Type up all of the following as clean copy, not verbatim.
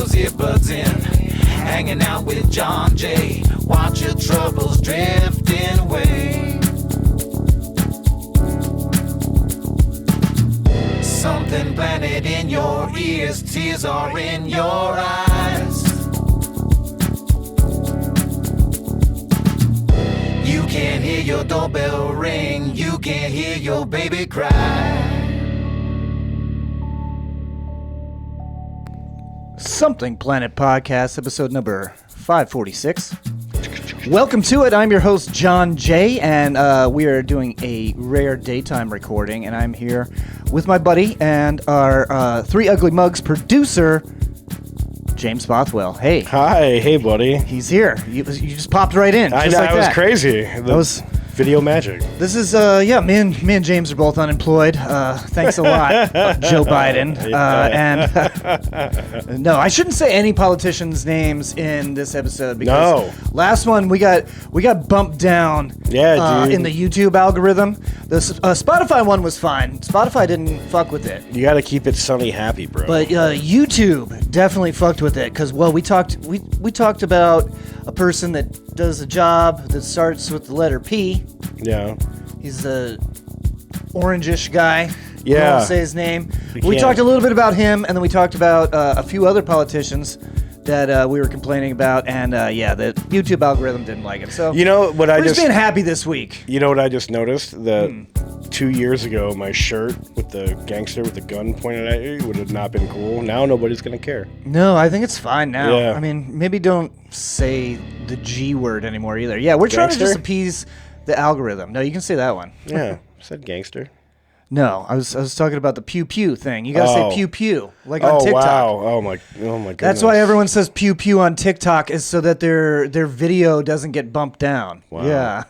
those earbuds in. Hanging out with John Jay. Watch your troubles drifting away. Something planted in your ears, tears are in your eyes. You can't hear your doorbell ring, you can't hear your baby cry. Something Planet Podcast, episode number 546. Welcome to it. I'm your host, John Jay, and we are doing a rare daytime recording, and I'm here with my buddy and our Three Ugly Mugs producer, James Bothwell. Hey. Hi. Hey, buddy. He's here. You just popped right in. I know. Like that was crazy. That was video magic. This is, me and James are both unemployed. Thanks a lot, Joe Biden. No, I shouldn't say any politicians' names in this episode because last one we got bumped down in the YouTube algorithm. The Spotify one was fine. Spotify didn't fuck with it. You got to keep it sunny happy, bro. But YouTube definitely fucked with it because, well, we talked about a person that does a job that starts with the letter P. Yeah. He's a orangish guy. Yeah. I won't say his name. We talked a little bit about him, and then we talked about a few other politicians that we were complaining about, and the YouTube algorithm didn't like it. So you know what we're just being happy this week. You know what I just noticed? That 2 years ago, my shirt with the gangster with the gun pointed at you would have not been cool. Now nobody's gonna care. No, I think it's fine now. Yeah. I mean, maybe don't say the G word anymore either. Yeah, we're trying to just appease the algorithm. No, you can say that one. Yeah, I said gangster. No, I was talking about the pew pew thing. You gotta say pew pew like on TikTok. Oh my goodness. That's why everyone says pew pew on TikTok is so that their video doesn't get bumped down. Wow. Yeah.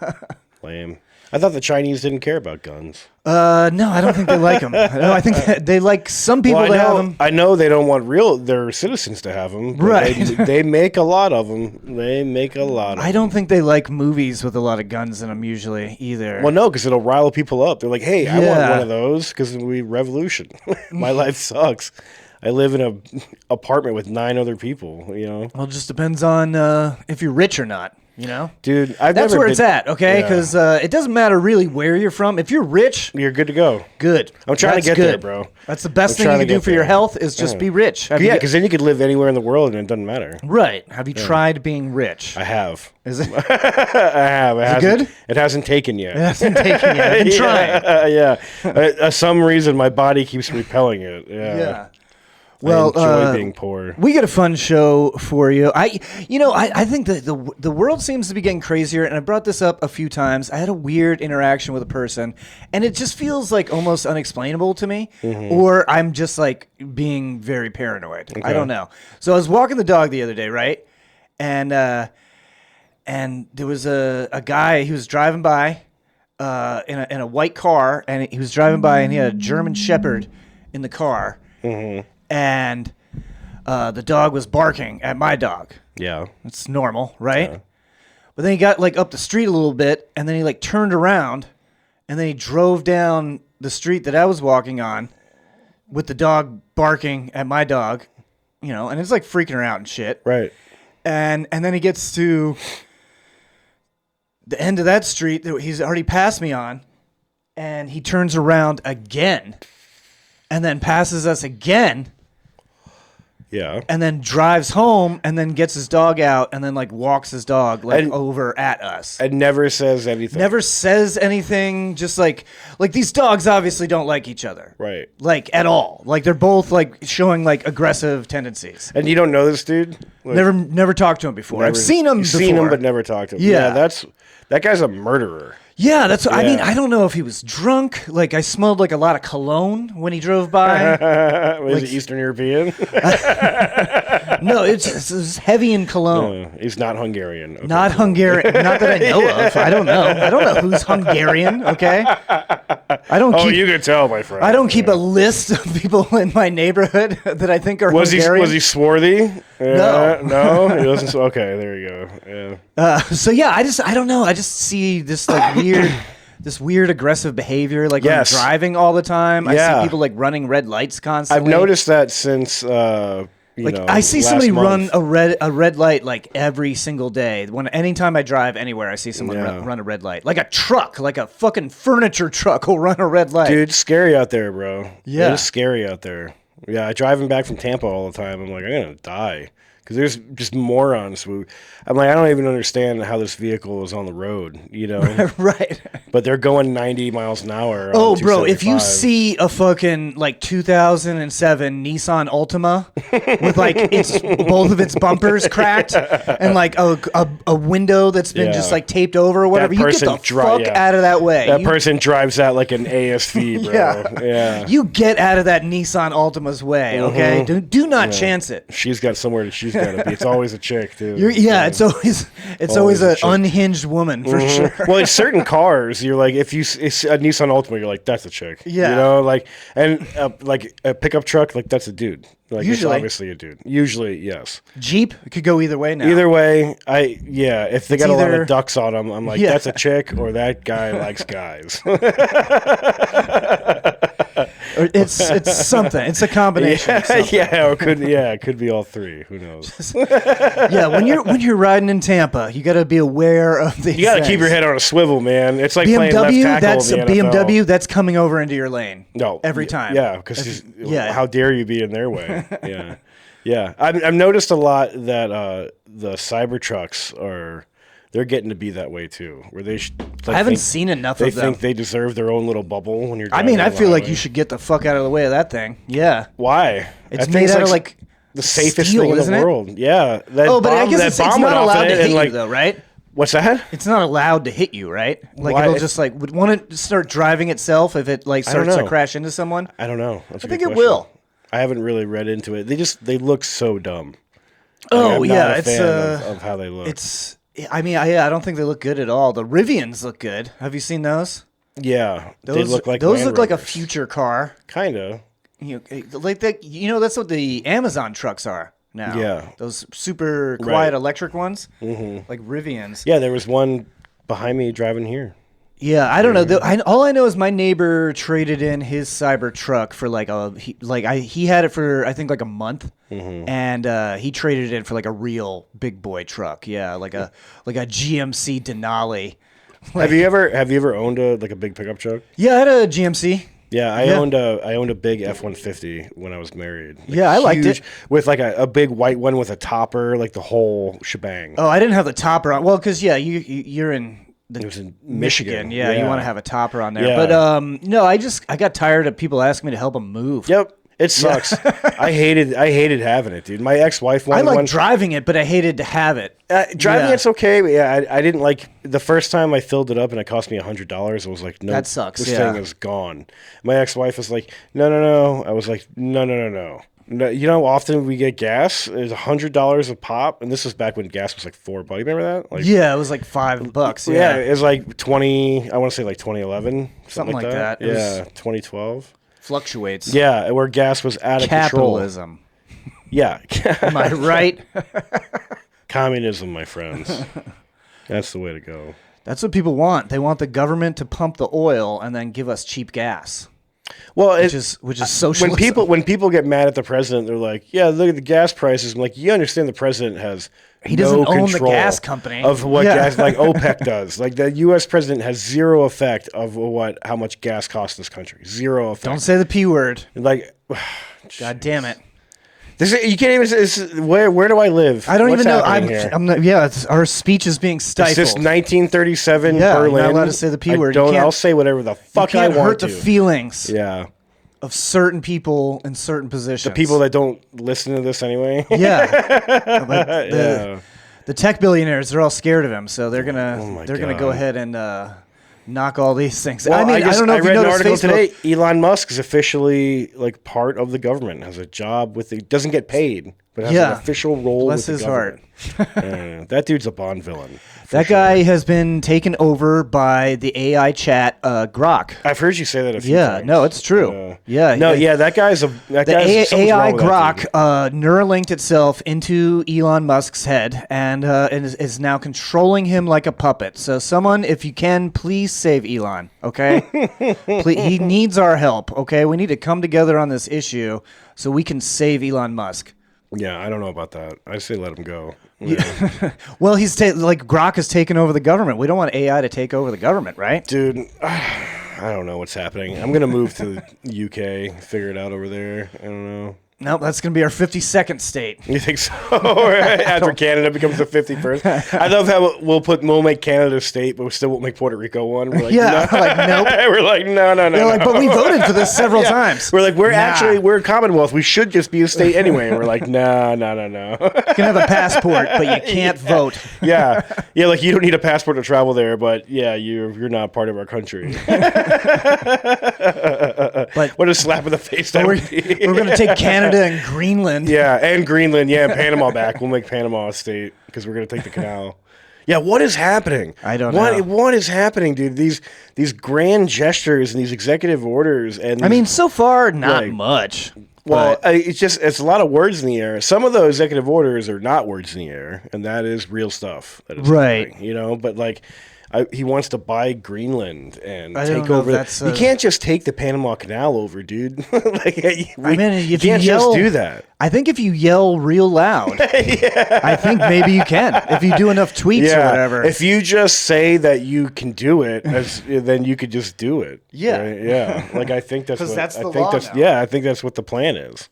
Lame. I thought the Chinese didn't care about guns. No, I don't think they like them. No, I think they like some people to have them. I know they don't want their citizens to have them. Right. They make a lot of them. I don't think they like movies with a lot of guns in them usually either. Well, no, because it'll rile people up. They're like, hey, I want one of those because we revolution. My life sucks. I live in an apartment with 9 other people, you know? Well, it just depends on if you're rich or not. You know, dude, that's where it's at, okay? Because it doesn't matter really where you're from. If you're rich, you're good to go. Good. I'm trying to get there, bro. That's the best thing you can do for your health is just be rich. Because then you could live anywhere in the world and it doesn't matter. Right. Have you tried being rich? I have. Is it? I have. Is it good? It hasn't taken yet. It hasn't taken yet. I've been trying. Some reason my body keeps repelling it. Yeah. Well, I enjoy being poor. We got a fun show for you. I think that the world seems to be getting crazier, and I brought this up a few times. I had a weird interaction with a person, and it just feels like almost unexplainable to me, or I'm just like being very paranoid. Okay. I don't know. So I was walking the dog the other day, right? And there was a guy. He was driving by in a white car, and he was driving by, and he had a German Shepherd in the car. Mm-hmm. And the dog was barking at my dog. Yeah. It's normal, right? Yeah. But then he got like up the street a little bit, and then he like turned around, and then he drove down the street that I was walking on with the dog barking at my dog, you know, and it's like freaking her out and shit. Right. And then he gets to the end of that street that he's already passed me on, and he turns around again and then passes us again. Yeah. And then drives home and then gets his dog out and then like walks his dog over at us. And never says anything. Never says anything. Just like these dogs obviously don't like each other. Right. Like at all. Like they're both like showing like aggressive tendencies. And you don't know this dude? Like, never talked to him before. I've seen him before. Seen him but never talked to him. Yeah. That guy's a murderer. Yeah, that's what I mean. I don't know if he was drunk. Like I smelled like a lot of cologne when he drove by. Was he Eastern European? No, it's heavy in cologne. No, he's not Hungarian. Okay. Not Hungarian. Not that I know of. I don't know who's Hungarian. Okay. You can tell, my friend. I don't keep a list of people in my neighborhood that I think are Hungarian. Was he swarthy? No. He wasn't. Okay, there you go. Yeah. So yeah, I don't know. I just see this like weird aggressive behavior, like when I'm driving all the time. I see people like running red lights constantly. I've noticed that since you know, I see last somebody month. run a red light like every single day. Anytime I drive anywhere, I see someone run a red light. Like a truck, like a fucking furniture truck will run a red light. Dude, it's scary out there, bro. Yeah. It is scary out there. Yeah, driving back from Tampa all the time, I'm like, I'm going to die. Because there's just morons. I'm like, I don't even understand how this vehicle is on the road, you know? Right. But they're going 90 miles an hour. Oh, bro, if you 275. see a fucking like 2007 Nissan Altima with like both of its bumpers cracked and like a window that's been just like taped over or whatever, you get the fuck out of that way. That person drives that like an ASV, bro. Yeah. You get out of that Nissan Altima's way, okay? Do not chance it. She's got somewhere she's got to be. It's always a chick, too. It's always an unhinged woman for sure. Well, it's certain cars. You're like, if it's a Nissan Altima, you're like, that's a chick. Yeah. You know, like, and like a pickup truck, like that's a dude. Like, usually, it's obviously a dude. Usually, yes. Jeep, it could go either way now. Either way, if they got a lot of ducks on them, I'm like, that's a chick or that guy likes guys. It's something. It's a combination. It could be all three. Who knows? When you're riding in Tampa, you got to be aware of these. You got to keep your head on a swivel, man. It's like playing left tackle that's in a the NFL. BMW that's coming over into your lane. No, every time. Yeah, because how dare you be in their way? Yeah. I've noticed a lot that the Cybertrucks they're getting to be that way too, where they I haven't seen enough of them. They think they deserve their own little bubble when you're driving. I mean, I feel like you should get the fuck out of the way of that thing. Yeah. Why? It's made out of like the safest steel, thing in the world. Yeah. But I guess it's not allowed to hit you though, right? What's that? It's not allowed to hit you, right? Like it'll just like would want it to start driving itself if it like starts to crash into someone. I don't know. I think it will. I haven't really read into it. They look so dumb. Oh like, yeah, it's of how they look. I mean, I don't think they look good at all. The Rivians look good. Have you seen those? Yeah, they look like a future car. Kinda. Like that. That's what the Amazon trucks are now. Yeah, those super quiet electric ones, like Rivians. Yeah, there was one behind me driving here. Yeah, I don't know. All I know is my neighbor traded in his Cybertruck for he had it for I think like a month, and he traded it in for like a real big boy truck. Yeah, like a GMC Denali. Have you ever owned a big pickup truck? Yeah, I had a GMC. Yeah, I owned a big F-150 when I was married. I liked it with like a big white one with a topper, like the whole shebang. Oh, I didn't have the topper on. Well, because you're in. It was in Michigan. Yeah, you want to have a topper on there. Yeah. But no, I got tired of people asking me to help them move. Yep. It sucks. I hated having it, dude. My ex-wife wanted I like driving it, but I hated to have it. Driving it's okay, but I didn't like the first time I filled it up and it cost me $100. I was like, no, that sucks. This thing is gone. My ex-wife was like, no. I was like, no. No, you know how often we get gas? It's $100 a pop, and this was back when gas was like $4. You remember that? Like, yeah, it was like $5. Yeah, it was like 20. I want to say like 2011, something like that. Yeah, 2012. Fluctuates. Yeah, where gas was out of Capitalism. Control. Yeah, am I right? Communism, my friends. That's the way to go. That's what people want. They want the government to pump the oil and then give us cheap gas. Well, which is socialism. When people get mad at the president, they're like, "Yeah, look at the gas prices." I'm like, "You understand the president has doesn't no own the control gas company of what gas like OPEC does. Like the U.S. president has zero effect of how much gas costs this country. Zero effect. Don't say the P word. Like, God damn it. You can't even. Where do I live? I don't even know. I'm not. Yeah, our speech is being stifled. It's just 1937 Berlin. You're not allowed to say the P word. I'll say whatever the fuck I want to. Hurt the feelings. Yeah. Of certain people in certain positions. The people that don't listen to this anyway. Yeah. The tech billionaires, they're all scared of him, so they're gonna go ahead and knock all these things. Well, I don't know if you read an noticed article Facebook. today. Elon Musk is officially like part of the government, has a job doesn't get paid, but has an official role. Bless with his the heart. That dude's a Bond villain. That guy has been taken over by the AI chat Grok. I've heard you say that a few times. No, it's true. That guy's the AI Grok Neuralinked itself into Elon Musk's head and is now controlling him like a puppet. So someone, if you can, please save Elon, okay? Please, he needs our help, okay? We need to come together on this issue so we can save Elon Musk. Yeah, I don't know about that. I say let him go. Yeah. Well, like Grok has taken over the government. We don't want AI to take over the government, right? Dude, I don't know what's happening. I'm gonna move to the UK, figure it out over there. I don't know. Nope, that's going to be our 52nd state. You think so? After Canada becomes the 51st, I love how we'll make Canada a state, but we still won't make Puerto Rico one. We're like, yeah, no. like nope. We're like, no. They're like, but we voted for this several times. We're like, we're a Commonwealth. We should just be a state anyway. And we're like, no. You can have a passport, but you can't vote. Yeah, like you don't need a passport to travel there, but yeah, you're not part of our country. But what a slap in the face that would be. We're going to take Canada and Greenland. Yeah, and Greenland. Yeah, and Panama back. We'll make Panama a state because we're going to take the canal. Yeah, what is happening? I don't know. What is happening, dude? These grand gestures and these executive orders. And I mean, so far, not much. Well, it's a lot of words in the air. Some of those executive orders are not words in the air, and that is real stuff. That is right. happening, but like, he wants to buy Greenland and take over. You can't just take the Panama Canal over, dude. You can't just do that. I think if you yell real loud, I think maybe you can. If you do enough tweets or whatever. If you just say that you can do it, then you could just do it. Yeah. Right? Yeah. Like, I think that's that's the law now. Yeah, I think that's what the plan is.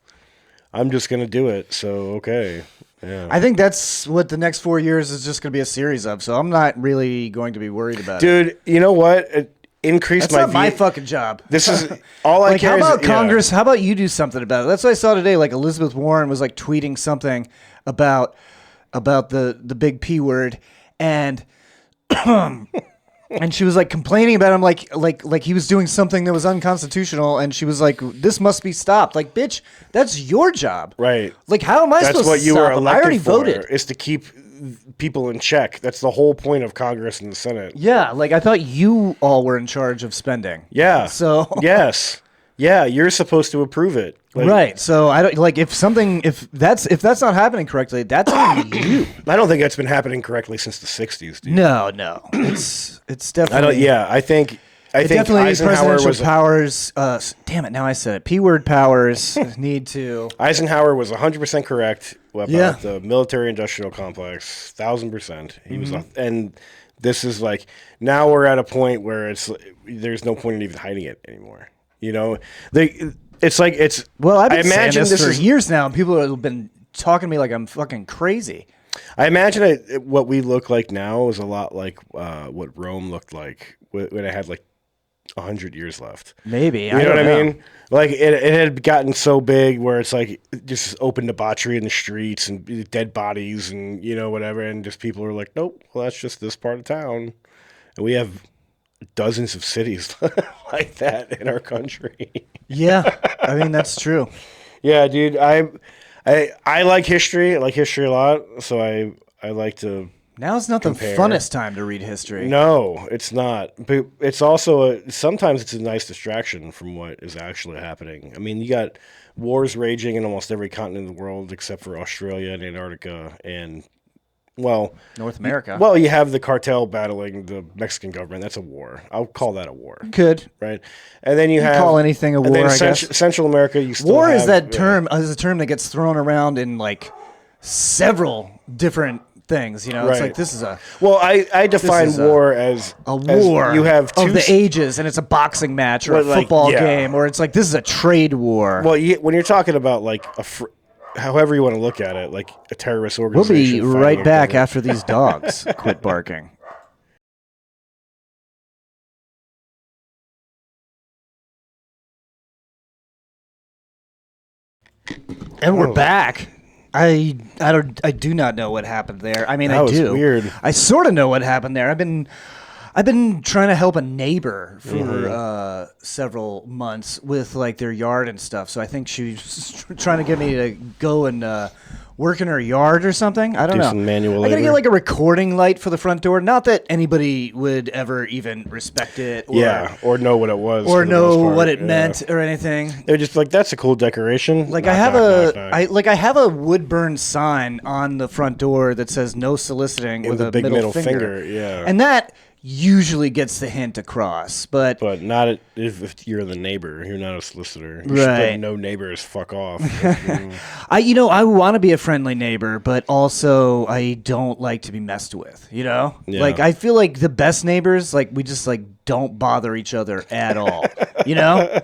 I'm just going to do it. So, okay. Yeah. I think that's what the next 4 years is just going to be a series of. So I'm not really going to be worried about it. Dude, you know what? That's not my fucking job. This is all I care. How about Congress? How about you do something about it? That's what I saw today. Like Elizabeth Warren was like tweeting something about the big P word, and and she was like complaining about him, like he was doing something that was unconstitutional, and she was like, "This must be stopped." Like, bitch, that's your job, right? Like, how am I supposed to stop? That's what you were elected I already voted. Is to keep people in check. That's the whole point of Congress and the Senate. Yeah, like I thought you all were in charge of spending. Yeah. So yes. Yeah, you're supposed to approve it. Like, right. So I don't like if that's not happening correctly, that's on you. I don't think that's been happening correctly since the 60s, dude. No. It's definitely I think definitely Eisenhower presidential powers. Damn it! Now I said it. P-word powers need to. Eisenhower was 100% correct about the military-industrial complex. 1,000%. He was, and this is like now we're at a point where there's no point in even hiding it anymore. Well, I've been saying this for years now, and people have been talking to me like I'm fucking crazy. I imagine what we look like now is a lot like what Rome looked like when it had like 100 years left. Maybe. You know what I mean? Like it had gotten so big where it's like just open debauchery in the streets and dead bodies and whatever, and just people are like, nope, well that's just this part of town, and we have dozens of cities like that in our country. Yeah, I mean that's true. Yeah, dude, I like history. I like history a lot, so I like to. Now's not the funnest time to read history. No, it's not. But it's also sometimes it's a nice distraction from what is actually happening. I mean, you got wars raging in almost every continent in the world except for Australia and Antarctica and North America. Well, you have the cartel battling the Mexican government. That's a war. I'll call that a war. Could. Right. And then you call anything a war, I guess. Central America, you still war have, is that term is a term that gets thrown around in like several different things. Right. It's like this is a. Well, I define war as a war you have of the ages, and it's a boxing match or a football game, or it's like this is a trade war. Well, when you're talking about like however you want to look at it, like a terrorist organization. We'll be right back after these dogs quit barking. And we're back. I do not know what happened there. I mean, I do. Weird. I sort of know what happened there. I've been trying to help a neighbor for several months with like their yard and stuff. So I think she's trying to get me to go and work in her yard or something. I don't know. Some manual I gotta labor. get like a recording light for the front door. Not that anybody would ever even respect it. Or know what it was. Or know what it meant or anything. They're just like, that's a cool decoration. Like I have a wood burn sign on the front door that says no soliciting with a big middle finger. Yeah. And that usually gets the hint across, but not if you're the neighbor. You're not a solicitor. You Right. should no neighbors. Fuck off. I want to be a friendly neighbor, but also I don't like to be messed with. Yeah. Like I feel like the best neighbors, like we just like don't bother each other at all. You know?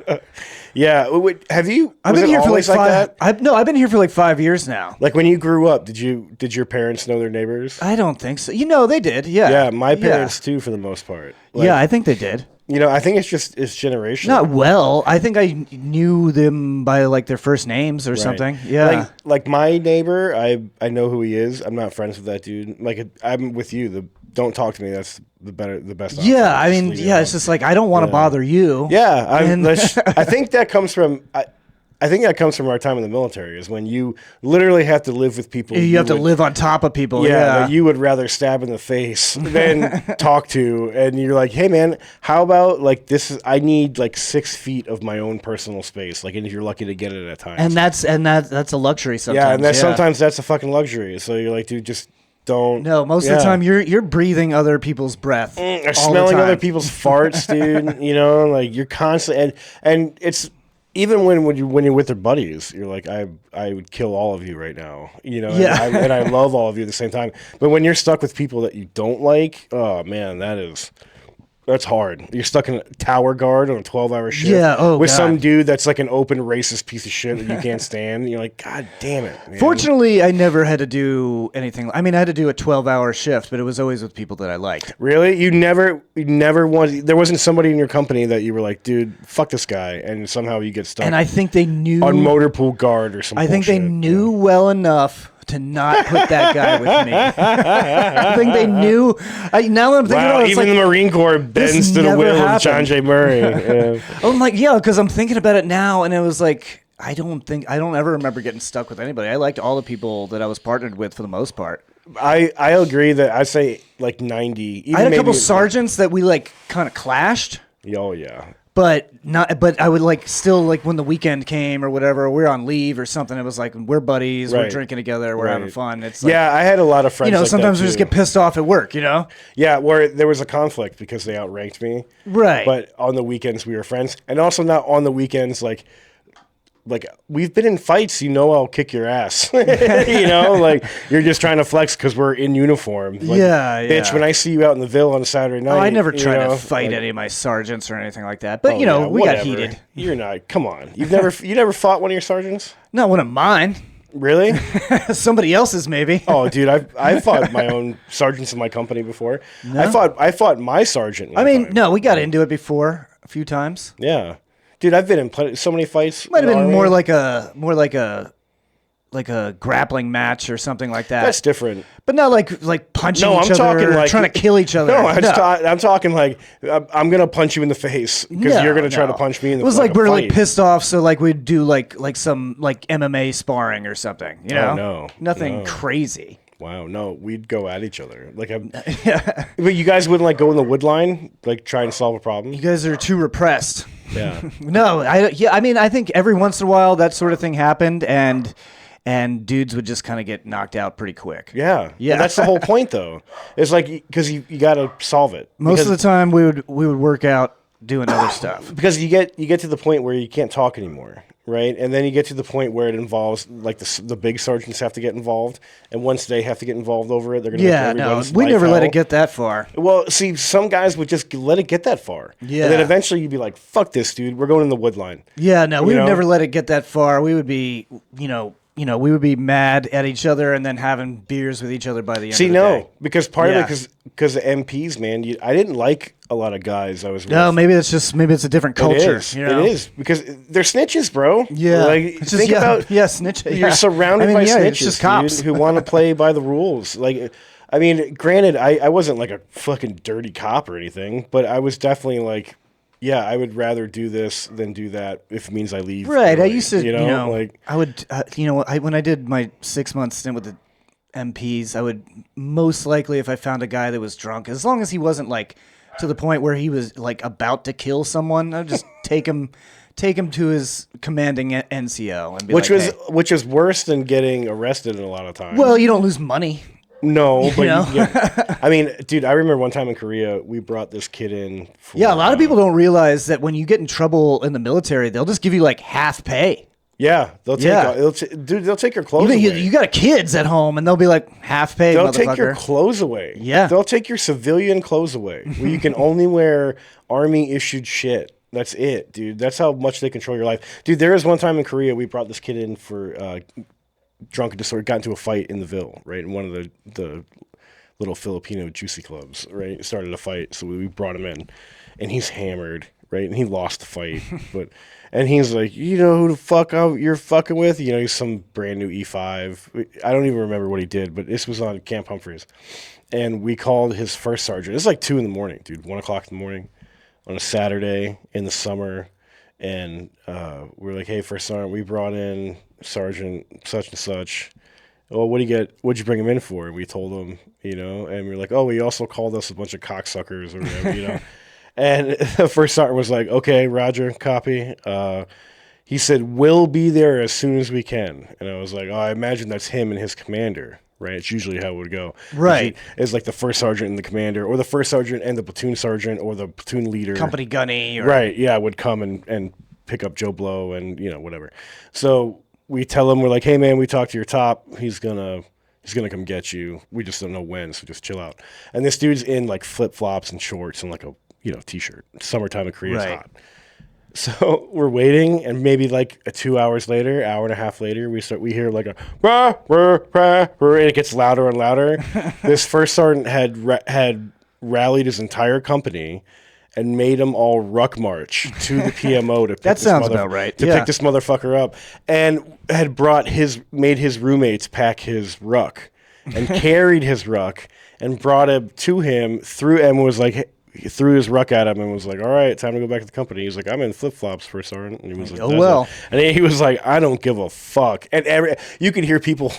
Yeah. Have you? I've was been it here for like always five. that? I've been here for like 5 years now. Like when you grew up, did your parents know their neighbors? I don't think so. They did. Yeah. Yeah, my parents too, for the most part. Like, Yeah, I think they did. I think it's generational. Not well. I think I knew them by like their first names or something. Yeah. Like my neighbor, I know who he is. I'm not friends with that dude. Like I'm with you. Don't talk to me. That's the best option. Yeah, I Just mean, leave it yeah, alone. it's just like I don't want to bother you. Yeah, And- I think that comes from. I think that comes from our time in the military. Is when you literally have to live with people. You have to live on top of people. Yeah, Yeah. that you would rather stab in the face than talk to, and you're like, hey man, how about like this? I need like 6 feet of my own personal space. Like, and if you're lucky to get it at times. And that's a luxury sometimes. yeah, and sometimes that's a fucking luxury. So you're like, dude, just don't. No, most of the time you're breathing other people's breath. Or all the smelling time. other people's farts, dude. Like you're constantly, and it's even when you're with their buddies, you're like, I would kill all of you right now. Yeah. And I love all of you at the same time. But when you're stuck with people that you don't like, oh man, that's hard. You're stuck in a tower guard on a 12-hour shift. Yeah, oh, with God. some dude that's like an open racist piece of shit that you can't stand. And you're like, God damn it. Man. Fortunately, I never had to do anything. I mean, I had to do a 12-hour shift, but it was always with people that I liked. Really? You never wanted. There wasn't somebody in your company that you were like, dude, fuck this guy, and somehow you get stuck. And I think they knew on motor pool guard or something. I think they knew well enough to not put that guy with me. I think they knew. Now that I'm thinking Wow, about it, it's even like, the Marine Corps bends to the never will of happened. John J. Murray. Yeah. I'm like, yeah, because I'm thinking about it now, and it was like, I don't ever remember getting stuck with anybody. I liked all the people that I was partnered with for the most part. I agree that I'd say like 90. Even I had a couple maybe- sergeants that we like kind of clashed. Oh yeah. But I would like still like when the weekend came or whatever, we're on leave or something. It was like we're buddies, we're Right. drinking together, we're Right. having fun. It's like, Yeah, I had a lot of friends. Like sometimes that we just too. get pissed off at work. Yeah, where there was a conflict because they outranked me. Right. But on the weekends we were friends, and also not on the weekends like we've been in fights. I'll kick your ass. Like you're just trying to flex because we're in uniform. Like, Yeah, bitch. yeah. When I see you out in the Ville on a Saturday night, I never tried to know, fight like, any of my sergeants or anything like that. But oh, we yeah, got whatever. heated. You're not. Come on. You never fought one of your sergeants? Not one of mine. Really? Somebody else's maybe. Oh, dude, I fought my own sergeants in my company before. I fought my sergeant. I mean, time. no, we got into it before a few times. Yeah, dude, I've been in so many fights. Might have in the been Army. more like a grappling match or something like that. That's different. But not like punching No, I'm each other, talking or like trying to kill each other. No, I'm talking like I'm gonna punch you in the face because you're gonna try to punch me in the. It was like a we're like fight. pissed off, so like we'd do like some like MMA sparring or something. Oh, no. Nothing No. crazy. Wow, no, we'd go at each other. Like, but you guys wouldn't like go in the wood line, like try and solve a problem. You guys are too repressed. Yeah. No, I think every once in a while that sort of thing happened, and dudes would just kind of get knocked out pretty quick. Yeah. Yeah. And that's the whole point, though. It's like because you got to solve it. Most of the time we would work out doing other stuff. Because you get to the point where you can't talk anymore, right? And then you get to the point where it involves like the big sergeants have to get involved, and once they have to get involved over it, they're gonna Yeah, make no, everybody's we life never let hell. it get that far. Well, see, some guys would just let it get that far. Yeah. And then eventually you'd be like, "Fuck this, dude. We're going in the wood line." Yeah, no, we You would know? never let it get that far. We would be, we would be mad at each other and then having beers with each other by the end See, of the no, day. because part Yeah. of it, because the MPs, man, I didn't like a lot of guys I was with. No, maybe it's a different culture. It is. you know? It is because they're snitches, bro. Yeah, like It's just, think about snitch. you're yeah. surrounded I mean, by yeah, snitches, it's just cops. dude, who want to play by the rules. Like, I mean, granted, I wasn't like a fucking dirty cop or anything, but I was definitely like, yeah, I would rather do this than do that if it means I leave. Right. I early, used to, like I would, when I did my 6-month stint with the MPs, I would most likely, if I found a guy that was drunk, as long as he wasn't like to the point where he was like about to kill someone, I'd just take him to his commanding NCO and be which like, was hey. which is worse than getting arrested a lot of times. Well, you don't lose money. No, but know? I mean, dude, I remember one time in Korea, we brought this kid in. For, Yeah, a lot of people don't realize that when you get in trouble in the military, they'll just give you like half pay. Yeah, they'll take your clothes away. You got kids at home, and they'll be like half pay. They'll take your clothes away. Yeah, they'll take your civilian clothes away, where you can only wear army issued shit. That's it, dude. That's how much they control your life, dude. There was one time in Korea, we brought this kid in for drunk and disorder, got into a fight in the Ville, right, in one of the little Filipino juicy clubs, right. Started a fight, so we brought him in, and he's hammered, right, and he lost the fight, and he's like, you know who the fuck you're fucking with? You know, he's some brand new E5. I don't even remember what he did, but this was on Camp Humphreys. And we called his first sergeant. It's like 2 a.m, dude, 1 o'clock in the morning on a Saturday in the summer. And we're like, hey, first sergeant, we brought in Sergeant such and such. Oh, what'd you bring him in for? And we told him, you know, and we were like, oh, he also called us a bunch of cocksuckers or whatever, you know. And the first sergeant was like, okay, Roger, copy. He said, we'll be there as soon as we can. And I was like, oh, I imagine that's him and his commander, right? It's usually how it would go. Right. It's like the first sergeant and the commander, or the first sergeant and the platoon sergeant, or the platoon leader. Company gunny. Right, yeah, would come and pick up Joe Blow and, you know, whatever. So we tell him, we're like, hey, man, we talked to your top. He's gonna come get you. We just don't know when, so just chill out. And this dude's in, like, flip-flops and shorts and, like, a T-shirt. Summertime in Korea is hot. So we're waiting, and maybe like 2 hours later, hour and a half later, we hear like a rah, rah, rah, rah, and it gets louder and louder. This first sergeant had rallied his entire company and made them all ruck march to the PMO to pick that sounds about right. To pick this motherfucker up, and had made his roommates pack his ruck and carried his ruck and brought him to him and was like. He threw his ruck at him and was like, all right, time to go back to the company. He's like, I'm in flip-flops for sergeant. And he was like, oh, well. And he was like, I don't give a fuck. And you could hear people,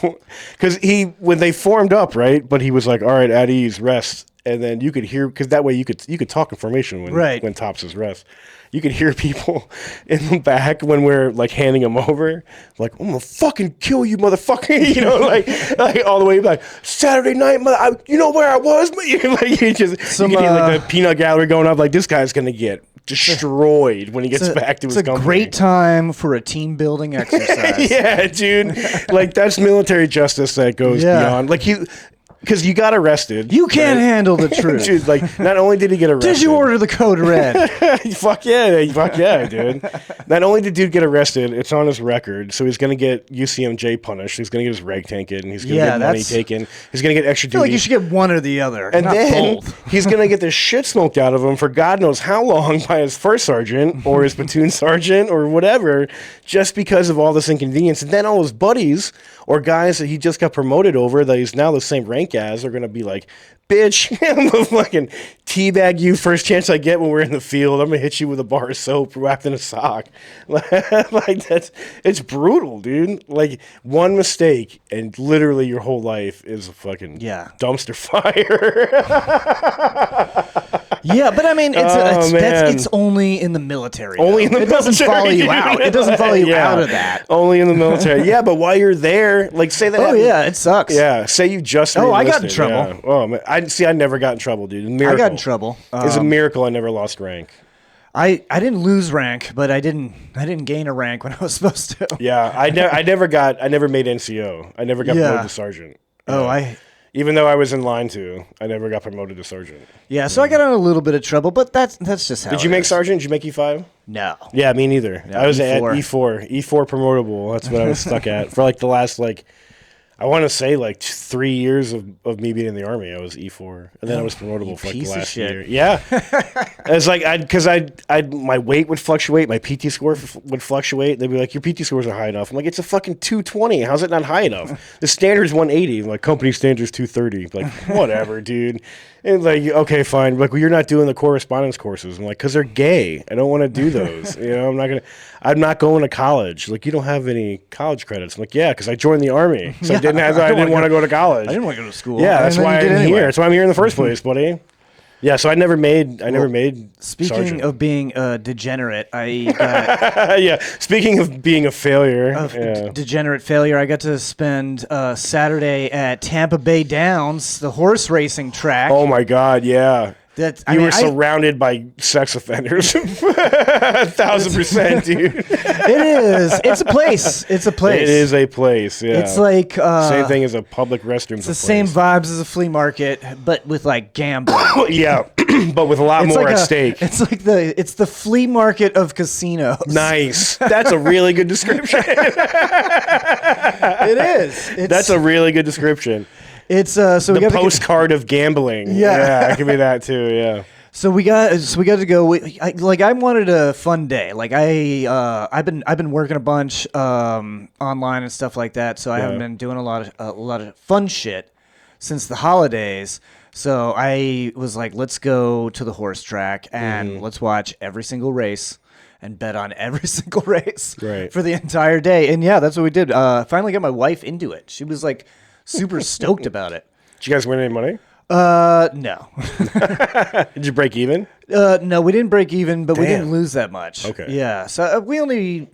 because when they formed up, right? But he was like, all right, at ease, rest. And then you could hear, because that way you could talk in formation when Tops is rest. You could hear people in the back when we're like handing them over, like, I'm gonna fucking kill you, motherfucker. You know, like all the way like Saturday night, you know where I was? Like, you can hear like the peanut gallery going up, like this guy's gonna get destroyed when he gets back to his company. It's a great time for a team building exercise. Yeah, dude. Like that's military justice that goes beyond. Like because you got arrested. You can't handle the truth. Dude, like, not only did he get arrested. Did you order the code red? Fuck yeah, dude. Not only did dude get arrested, it's on his record, so he's going to get UCMJ punished. He's going to get his reg taken. He's going to get money taken. He's going to get extra duty. I feel like you should get one or the other, and not then both. He's going to get the shit smoked out of him for God knows how long by his first sergeant or his platoon sergeant or whatever, just because of all this inconvenience. And then all his buddies or guys that he just got promoted over that he's now the same rank as are going to be like, bitch, I'm going to fucking teabag you first chance I get when we're in the field. I'm going to hit you with a bar of soap wrapped in a sock. Like it's brutal, dude. Like one mistake and literally your whole life is a fucking dumpster fire. Yeah, but I mean, it's only in the military. Only in the military. It doesn't follow you out. It doesn't follow you out of that. Only in the military. Yeah, but while you're there, like say that. Oh yeah, it sucks. Yeah, say you just. I got in trouble. Yeah. Oh man, I never got in trouble, dude. I got in trouble. It's a miracle I never lost rank. I didn't lose rank, but I didn't gain a rank when I was supposed to. Yeah, I never made NCO. I never got promoted to sergeant. Even though I was in line to, I never got promoted to sergeant. Yeah, so I got in a little bit of trouble, but that's just how. Did you make sergeant? Did you make E5? No. Yeah, me neither. No, I was at E4. E4 promotable. That's what I was stuck at for like the last I want to say 3 years of me being in the Army. I was E4, and then I was promotable for the last year. Yeah, it's like because my weight would fluctuate, my PT score would fluctuate. They'd be like, "Your PT scores are high enough." I'm like, "It's a fucking 220. How's it not high enough? The standard's 180. I'm like, company standard's 230. Like, whatever, dude. And like, okay, fine. Like, well, you're not doing the correspondence courses. I'm like, because they're gay. I don't want to do those. I'm not going to college. Like, you don't have any college credits. I'm like, yeah, because I joined the Army. So I didn't want to go to college. I didn't want to go to school. Yeah, that's why I'm here. That's why I'm here in the first place, buddy. Yeah, so I never made Speaking sergeant. of being a degenerate, I got Yeah, speaking of being a failure. degenerate failure. I got to spend Saturday at Tampa Bay Downs, the horse racing track. Oh my God, yeah. I Were surrounded by sex offenders. 1,000%, dude. It is. It's a place. It's a place. It is a place, yeah. It's like same thing as a public restroom. It's the same vibes as a flea market, but with like gambling. Yeah, but with a lot more at stake. It's like the flea market of casinos. Nice. That's a really good description. It is. That's a really good description. It's so we the got postcard of gambling. Yeah, it could be that too. Yeah. So we got to go. I wanted a fun day. Like I've been working a bunch online and stuff like that. So I haven't been doing a lot of fun shit since the holidays. So I was like, let's go to the horse track and let's watch every single race and bet on every single race for the entire day. And yeah, that's what we did. Finally got my wife into it. She was like super stoked about it. Did you guys win any money? No. Did you break even? No, we didn't break even, but we didn't lose that much. Okay. Yeah. So we only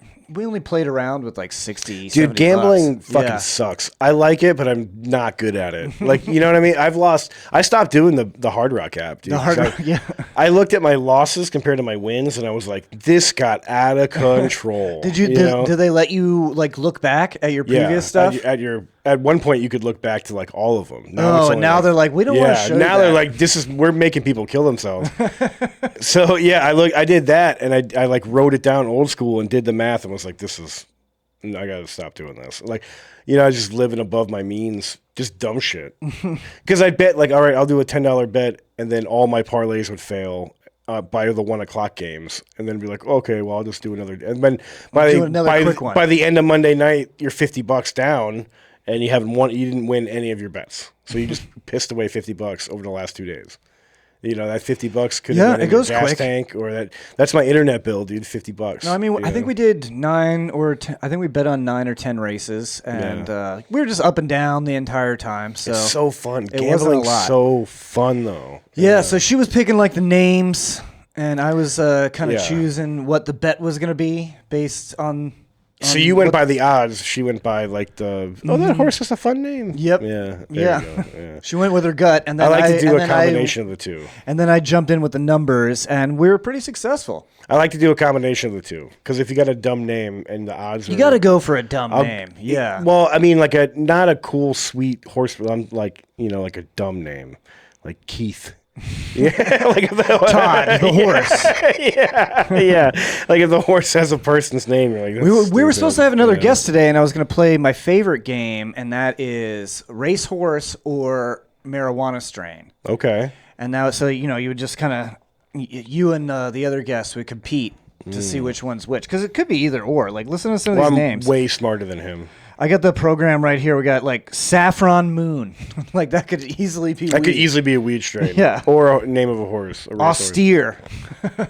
played around with like 60, Dude, 70 gambling bucks. fucking sucks. I like it, but I'm not good at it. Like, you know what I mean? I stopped doing the Hard Rock app, dude. The Hard Rock, yeah. I looked at my losses compared to my wins, and I was like, this got out of control. Did they let you like look back at your previous stuff? At one point, you could look back to like all of them. And now they're like, we don't want to show you now that. they're like, we're making people kill themselves. So yeah, I did that, and I like wrote it down old school and did the math and was like, I gotta stop doing this. Like, I was just living above my means, just dumb shit. Because I bet like, all right, I'll do a $10 bet, and then all my parlays would fail. By the 1 o'clock games, and then be like, okay, well, I'll just do another. And then by the end of Monday night, you're $50 down, and you didn't win any of your bets, so you just pissed away $50 over the last 2 days. That $50 could have been in your gas tank, or that's my internet bill, dude. $50. No, I mean, I think we did 9 or 10. I think we bet on 9 or 10 races, and we were just up and down the entire time. So it's so fun. It wasn't a lot. So fun though. Yeah. So she was picking like the names, and I was kind of choosing what the bet was going to be based on. So you went by the odds. She went by like that horse has a fun name. Yep. Yeah. Yeah. She went with her gut, and then I like to do a combination of the two. And then I jumped in with the numbers, and we were pretty successful. I like to do a combination of the two, because if you got a dumb name and the odds, you got to go for a dumb name. Yeah. Well, I mean, like not a cool, sweet horse, but I'm like like a dumb name, like Keith. Yeah, like Todd, the horse. yeah. Like if the horse has a person's name, you're like, we were supposed to have another guest today, and I was going to play my favorite game, and that is racehorse or marijuana strain. Okay. And now, so you would just kind of you and the other guest would compete to see which one's which, because it could be either or. Like, listen to some of these names. I'm way smarter than him. I got the program right here. We got like Saffron Moon. Like that could easily be. That could easily be a weed strain. Yeah. Or a name of a horse. Austere.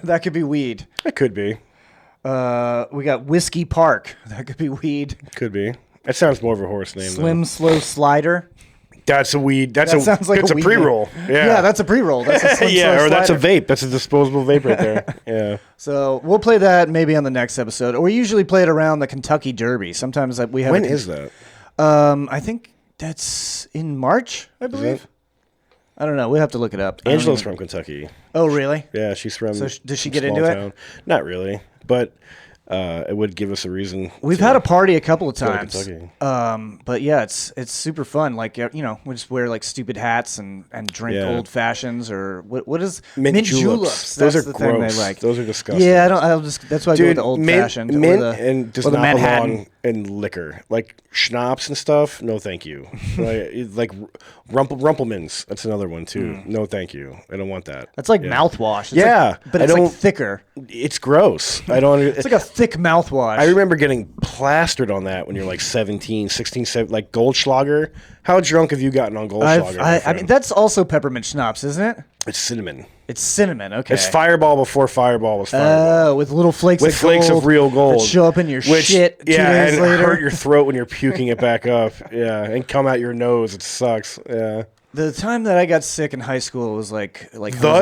That could be weed. It could be. We got Whiskey Park. That could be weed. Could be. That sounds more of a horse name. Slim Slow Slider. That's a weed. That sounds like a pre-roll. Yeah, that's a pre-roll. That's a Slim Slow or that's a Slider. vape. That's a disposable vape right there. Yeah. So we'll play that maybe on the next episode, or we usually play it around the Kentucky Derby. Sometimes we have. When is that? I think that's in March, I believe. I don't know. We'll have to look it up. Angela's from Kentucky. Oh, really? Yeah, she's from. So does she get small into town. it? Not really, but it would give us a reason. We've had a party a couple of times. Kentucky. But yeah, it's super fun. Like we just wear like stupid hats and drink old fashions, or what is mint juleps? Those That's are the thing gross. they like. Those are disgusting. Yeah, that's why I go with the old fashioned. Mint or does the not Manhattan. belong in liquor, like schnapps and stuff. No, thank you. like Rumpelmans. That's another one too. No, thank you. I don't want that. That's like mouthwash. It's but it's like thicker. It's gross. I don't. It's like a thick mouthwash. I remember getting plastered on that when you're like 17, 16, 17, like Goldschlager. How drunk have you gotten on Goldschlager? I mean, that's also peppermint schnapps, isn't it? It's cinnamon. It's cinnamon. Okay. It's Fireball before Fireball was Fireball. Oh, with little flakes with of flakes gold of real gold that show up in your shit 2 days and later. hurt your throat when you're puking it back up. Yeah, and come out your nose. It sucks. Yeah. The time that I got sick in high school was like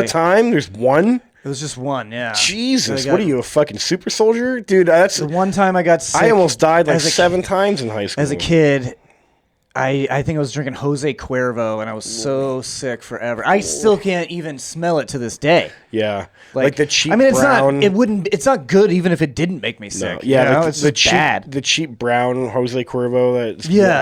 Time? There's one? It was just one, yeah. Jesus, what are you, a fucking super soldier? Dude, that's... The one time I got sick. I almost died like 7 times in high school. As a kid, I think I was drinking Jose Cuervo, and I was so sick forever. I still can't even smell it to this day. Yeah. Like the cheap brown... It's not good even if it didn't make me sick. No. Yeah, it's the cheap, bad. The cheap brown Jose Cuervo.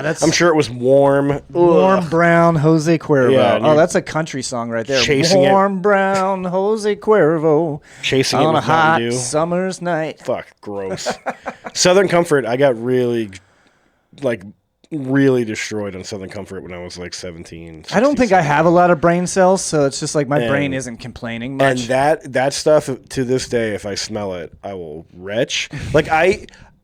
That's... I'm sure it was warm. Warm brown Jose Cuervo. Yeah, that's a country song right there. Chasing warm brown Jose Cuervo. Chasing on it a hot summer's night. Fuck, gross. Southern Comfort, I got really destroyed on Southern Comfort when I was like 17. 16, I don't think I have a lot of brain cells, so it's just like my brain isn't complaining much. And that stuff, to this day, if I smell it, I will retch.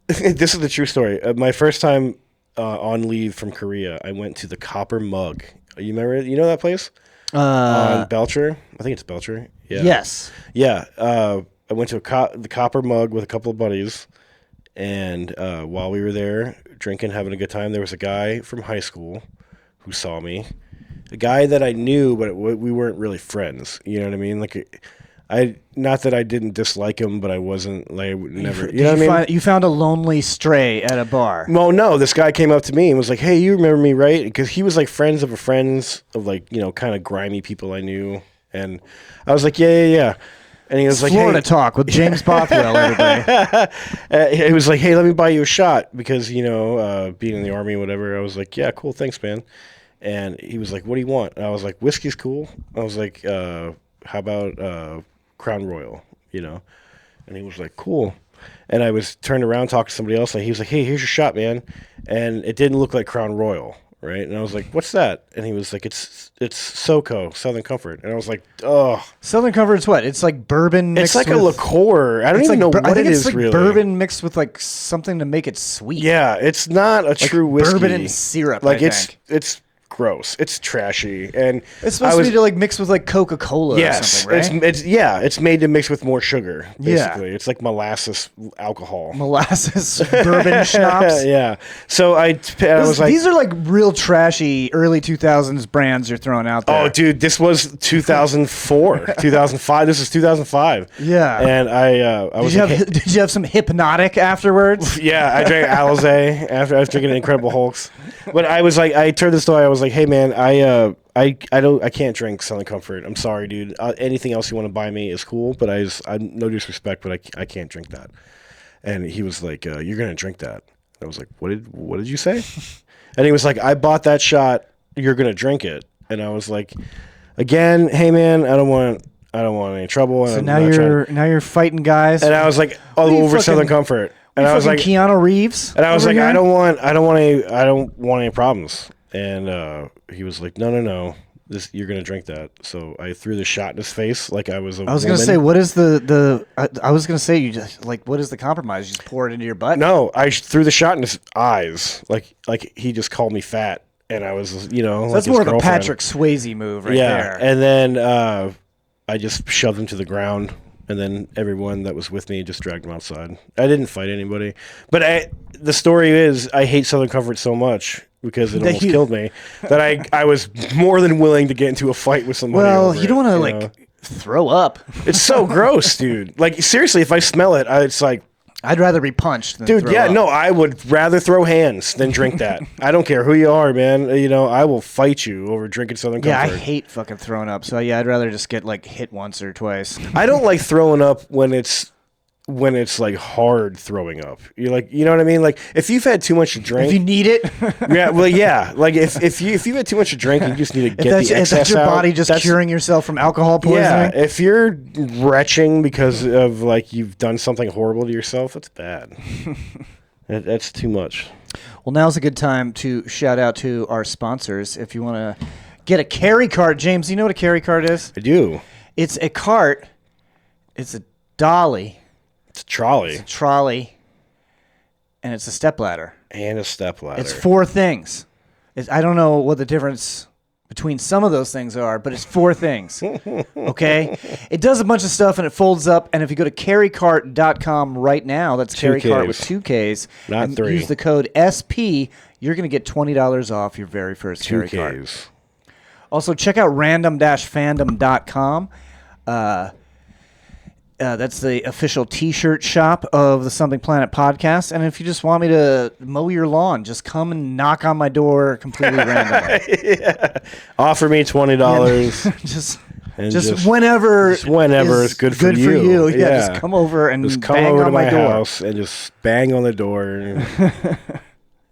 This is the true story. My first time on leave from Korea, I went to the Copper Mug. You remember? You know that place? On Belcher? I think it's Belcher. Yeah. Yes. Yeah. I went to the Copper Mug with a couple of buddies, and while we were there drinking, having a good time, there was a guy from high school who saw me. A guy that I knew, but we weren't really friends. You know what I mean? Not that I didn't dislike him, but I wasn't never. You know what I mean? You found a lonely stray at a bar. Well, no. This guy came up to me and was like, "Hey, you remember me, right?" Because he was like friends of kind of grimy people I knew, and I was like, "Yeah." And he was like, Florida Talk with James Bothwell, everybody. He was like, "Hey, let me buy you a shot," because, being in the Army or whatever. I was like, "Yeah, cool, thanks, man." And he was like, "What do you want?" And I was like, "Whiskey's cool." I was like, "How about Crown Royal?" And he was like, "Cool." And I was turned around talking to somebody else, and he was like, "Hey, here's your shot, man." And it didn't look like Crown Royal, right? And I was like, "What's that?" And he was like, It's SoCo, Southern Comfort." And I was like, "Oh, Southern Comfort's what? It's like bourbon mixed with... It's like a liqueur. I don't even know what it is, really. Bourbon mixed with like something to make it sweet. Yeah, it's not a true whiskey. Bourbon and syrup, It's gross. It's trashy, and it's supposed to be to mix with like Coca-Cola. Yes, or something, right? It's made to mix with more sugar. Basically, it's like molasses alcohol. Molasses bourbon schnapps. Yeah. So I was like, these are like real trashy early 2000s brands you're throwing out there. Oh, dude, this was 2004, 2005. This is 2005. Yeah. And I was. Did you have some Hypnotic afterwards? Yeah, I drank Alizé after I was drinking Incredible Hulks. But I was like, I turned the story. I was like, "Hey, man, I can't drink Southern Comfort. I'm sorry, dude. Anything else you want to buy me is cool, but I no disrespect, but I can't drink that." And he was like, "You're gonna drink that?" I was like, "What did you say?" And he was like, "I bought that shot. You're gonna drink it." And I was like, "Again, hey, man, I don't want any trouble." And so now you're fighting guys. And I was like, all over Southern Comfort. And I was like, Keanu Reeves. And I was like, here? I don't want any problems. And he was like, no, you're gonna drink that. So I threw the shot in his face like I was a woman. I was gonna say, what is I was gonna say, you just like, what is the compromise? You just pour it into your butt? No, I threw the shot in his eyes. Like he just called me fat, and I was, so that's more of a Patrick Swayze move, right there. And then I just shoved him to the ground. And then everyone that was with me just dragged him outside. I didn't fight anybody. But the story is, I hate Southern Comfort so much because it almost killed me that I was more than willing to get into a fight with somebody. Well, you don't want to throw up. It's so gross, dude. Like, seriously, if I smell it, it's like... I'd rather be punched than dude, throw up. No, I would rather throw hands than drink that. I don't care who you are, man. I will fight you over drinking Southern Comfort. Yeah, I hate fucking throwing up. So yeah, I'd rather just get like hit once or twice. I don't like throwing up when it's like hard throwing up. You're like, you know what I mean? Like if you've had too much to drink, if you need it. Yeah, well, yeah. Like if you've had too much to drink, you just need to get the excess out. If that's your body just curing yourself from alcohol poisoning. Yeah, if you're retching because of like you've done something horrible to yourself, that's bad. That's too much. Well, now's a good time to shout out to our sponsors. If you want to get a carry cart, James, you know what a carry cart is? I do. It's a cart. It's a dolly. It's a trolley. It's a trolley. And it's a stepladder. And a stepladder. It's 4 things. I don't know what the difference between some of those things are, but it's 4 things. Okay? It does a bunch of stuff and it folds up. And if you go to carrycart.com right now, that's carrycart with 2 Ks. Not and 3. Use the code SP, you're going to get $20 off your very first carry cart. 2 Ks. Also, check out random-fandom.com. That's the official T-shirt shop of the Something Planet podcast. And if you just want me to mow your lawn, just come and knock on my door completely randomly. Yeah. Offer me $20. Just whenever it's good for you. Yeah, just come over and just come bang over on to my door. house and just bang on the door and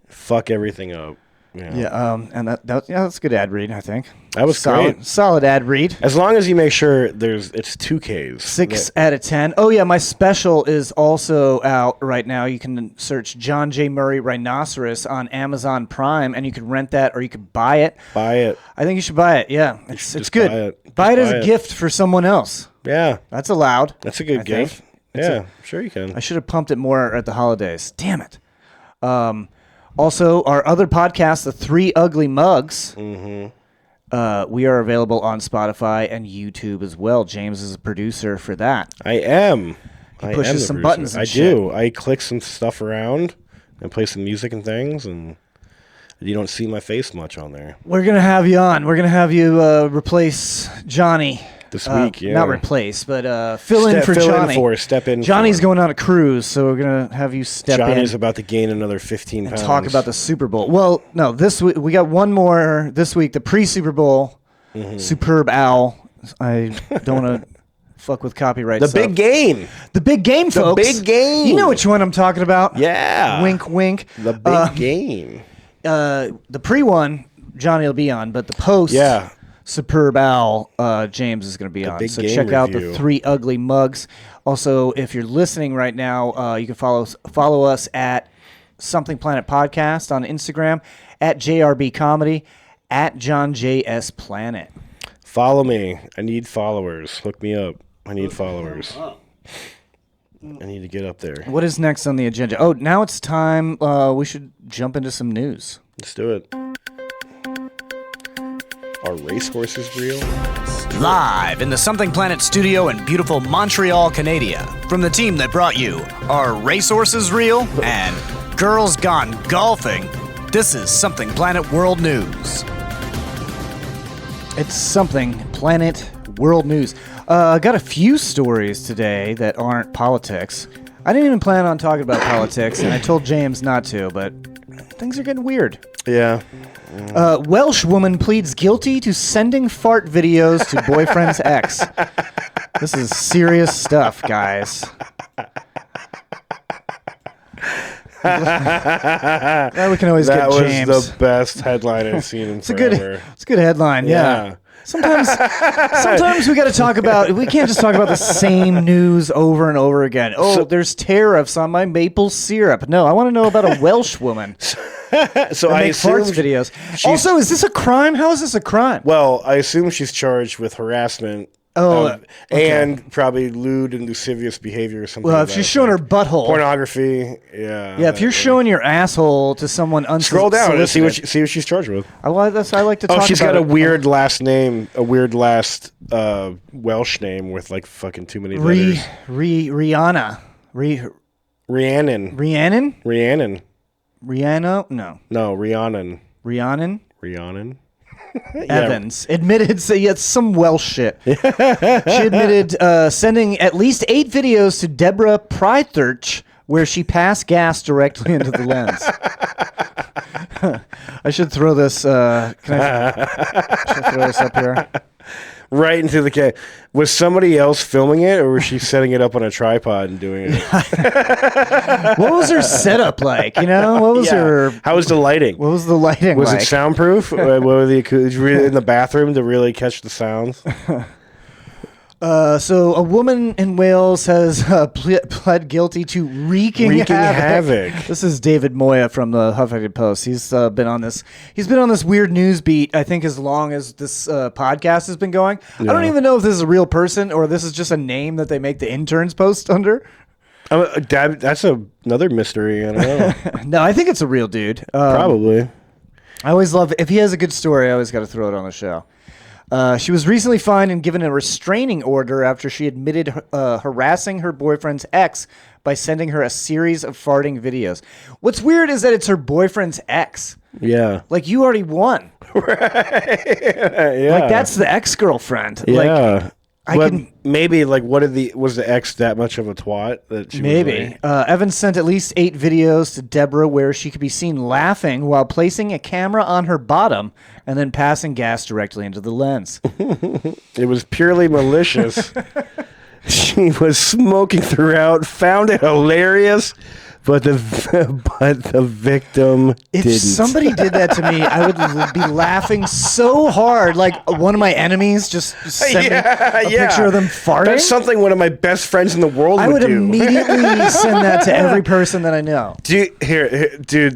fuck everything up. Yeah, and that's a good ad read, I think. That was great. Solid ad read. As long as you make sure it's 2Ks. 6 out of 10. Oh, yeah, my special is also out right now. You can search John J. Murray Rhinoceros on Amazon Prime, and you can rent that or you could buy it. Buy it. I think you should buy it, yeah. It's good. Buy it as a gift for someone else. Yeah. That's allowed. That's a good gift. Yeah, sure you can. I should have pumped it more at the holidays. Damn it. Also, our other podcast, The Three Ugly Mugs, we are available on Spotify and YouTube as well. James is a producer for that. I am. He pushes some buttons and shit. I do. I click some stuff around and play some music and things, and you don't see my face much on there. We're going to have you on. We're going to have you replace Johnny. This week, yeah. Not replace, but fill in for Johnny. Step in. Johnny's going on a cruise, so we're going to have you step in. Johnny's about to gain another 15 pounds. Talk about the Super Bowl. Well, no, this week we got one more this week, the pre-Super Bowl. Superb Owl. I don't want to fuck with copyright The stuff. big game. The big game, folks. The big game. You know which one I'm talking about. Yeah. Wink, wink. The big game. The pre-one, Johnny will be on, but the post... Yeah. Superb Owl, James is going to be on. So check out the Three Ugly Mugs. Also, if you're listening right now, you can follow us at Something Planet Podcast on Instagram, at JRB Comedy, at John JS Planet. Follow me. I need followers. Look me up. I need followers. I need to get up there. What is next on the agenda? Oh, now it's time. We should jump into some news. Let's do it. Are racehorses real? Live in the Something Planet studio in beautiful Montreal, Canada, from the team that brought you Are Racehorses Real? And Girls Gone Golfing, this is Something Planet World News. It's Something Planet World News. I got a few stories today that aren't politics. I didn't even plan on talking about politics, and I told James not to, but things are getting weird. Yeah. Welsh woman pleads guilty to sending fart videos to boyfriend's ex. This is serious stuff, guys. We can always get James. That was the best headline I've seen in forever. It's a good headline, yeah. Sometimes we got to talk about. We can't just talk about the same news over and over again. Oh, there's tariffs on my maple syrup. No, I want to know about a Welsh woman. So I assume videos. Also, is this a crime? How is this a crime? Well, I assume she's charged with harassment. And probably lewd and lascivious behavior or something. Well, if she's showing her butthole, pornography, yeah. Yeah, if you're showing your asshole to someone scroll down and see what she's charged with. I like to talk about. Oh, she's got a weird last name, a weird last Welsh name with like fucking too many letters. Rihanna. Rhiannon. Rihanna? No, Rhiannon. Rhiannon. Evans admitted it's some Welsh shit. She admitted sending at least 8 videos to Deborah Prythurch where she passed gas directly into the lens. I should throw this. Should I throw this up here? Right into the case. Was somebody else filming it, or was she setting it up on a tripod and doing it? What was her setup like? You know, what was her? How was the lighting? What was the lighting? Was it soundproof? What were the in the bathroom to really catch the sounds? So a woman in Wales has pled guilty to wreaking havoc. This is David Moya from the Huffington Post. He's been on this. He's been on this weird news beat, I think, as long as this podcast has been going. Yeah. I don't even know if this is a real person or this is just a name that they make the interns post under. That's another mystery. I don't know. No, I think it's a real dude. Probably. I always love if he has a good story. I always got to throw it on the show. She was recently fined and given a restraining order after she admitted harassing her boyfriend's ex by sending her a series of farting videos. What's weird is that it's her boyfriend's ex. Yeah. Like, you already won. Yeah. Like, that's the ex-girlfriend. Yeah. Like, But maybe, like, was the ex that much of a twat that she maybe. was like, Evans sent at least 8 videos to Deborah where she could be seen laughing while placing a camera on her bottom and then passing gas directly into the lens. it was purely malicious. She was smoking throughout, found it hilarious, but the victim If didn't. somebody did that to me, I would be laughing so hard. Like, one of my enemies just sent me a picture of them farting. That's something one of my best friends in the world I would do. immediately send that to every person that I know. Dude,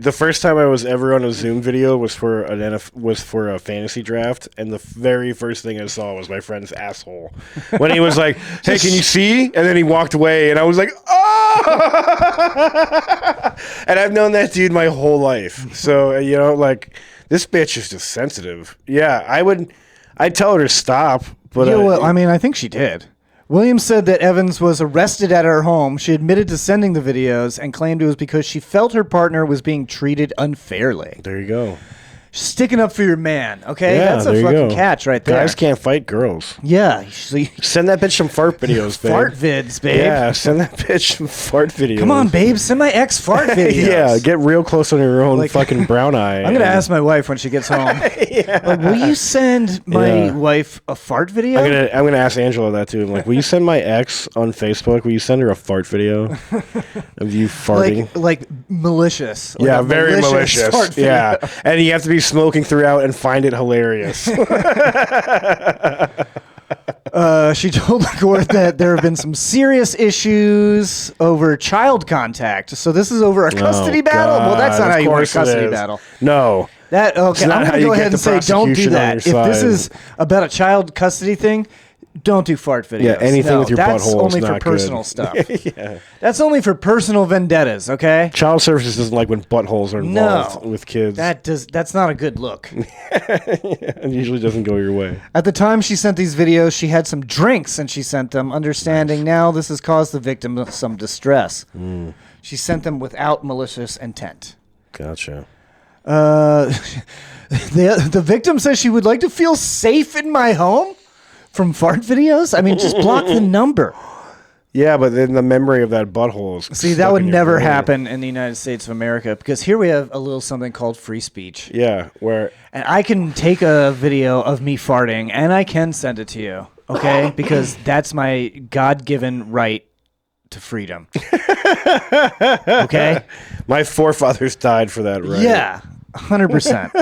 the first time I was ever on a Zoom video was for a fantasy draft, and the very first thing I saw was my friend's asshole when he was like, "Hey, can you see?" And then he walked away, and I was like, "Oh!" And I've known that dude my whole life, so like, this bitch is just sensitive. Yeah, I'd tell her to stop, but I think she did. Williams said that Evans was arrested at her home. She admitted to sending the videos and claimed it was because she felt her partner was being treated unfairly. there you go. Sticking up for your man, okay? Yeah, That's a there you fucking go. catch right there. Guys can't fight girls. Yeah. Send that bitch some fart videos, babe. Fart vids, babe. Yeah, send that bitch some fart videos. Come on, babe. Send my ex fart videos. Yeah, get real close on your own fucking brown eye. I'm going to ask my wife when she gets home. Like, will you send my wife a fart video? I'm gonna ask Angela that too. I'm like, will you send my ex on Facebook? Will you send her a fart video of you farting? Like malicious. Like yeah, a very malicious. fart video. Yeah, and you have to be smoking throughout and find it hilarious. She told the court that there have been some serious issues over child contact. So this is over a custody battle? Well, that's not how you win a custody battle. No. Okay, I'm going to go ahead and say don't do that. If this is about a child custody thing, don't do fart videos. Yeah, anything with your that's butthole only is for not personal good. stuff. Yeah. That's only for personal vendettas, okay? Child services doesn't like when buttholes are involved with kids. That's not a good look. It usually doesn't go your way. At the time she sent these videos, she had some drinks and she sent them, understanding now this has caused the victim some distress. She sent them without malicious intent. Gotcha. The victim says she would like to feel safe in my home from fart videos. I mean, just block the number. Yeah, but then the memory of that butthole is See, stuck that would in your never brain. happen in the United States of America because here we have a little something called free speech. Yeah, where And I can take a video of me farting and I can send it to you, okay? Because that's my God-given right to freedom. Okay? my forefathers died for that, right? Yeah, 100%.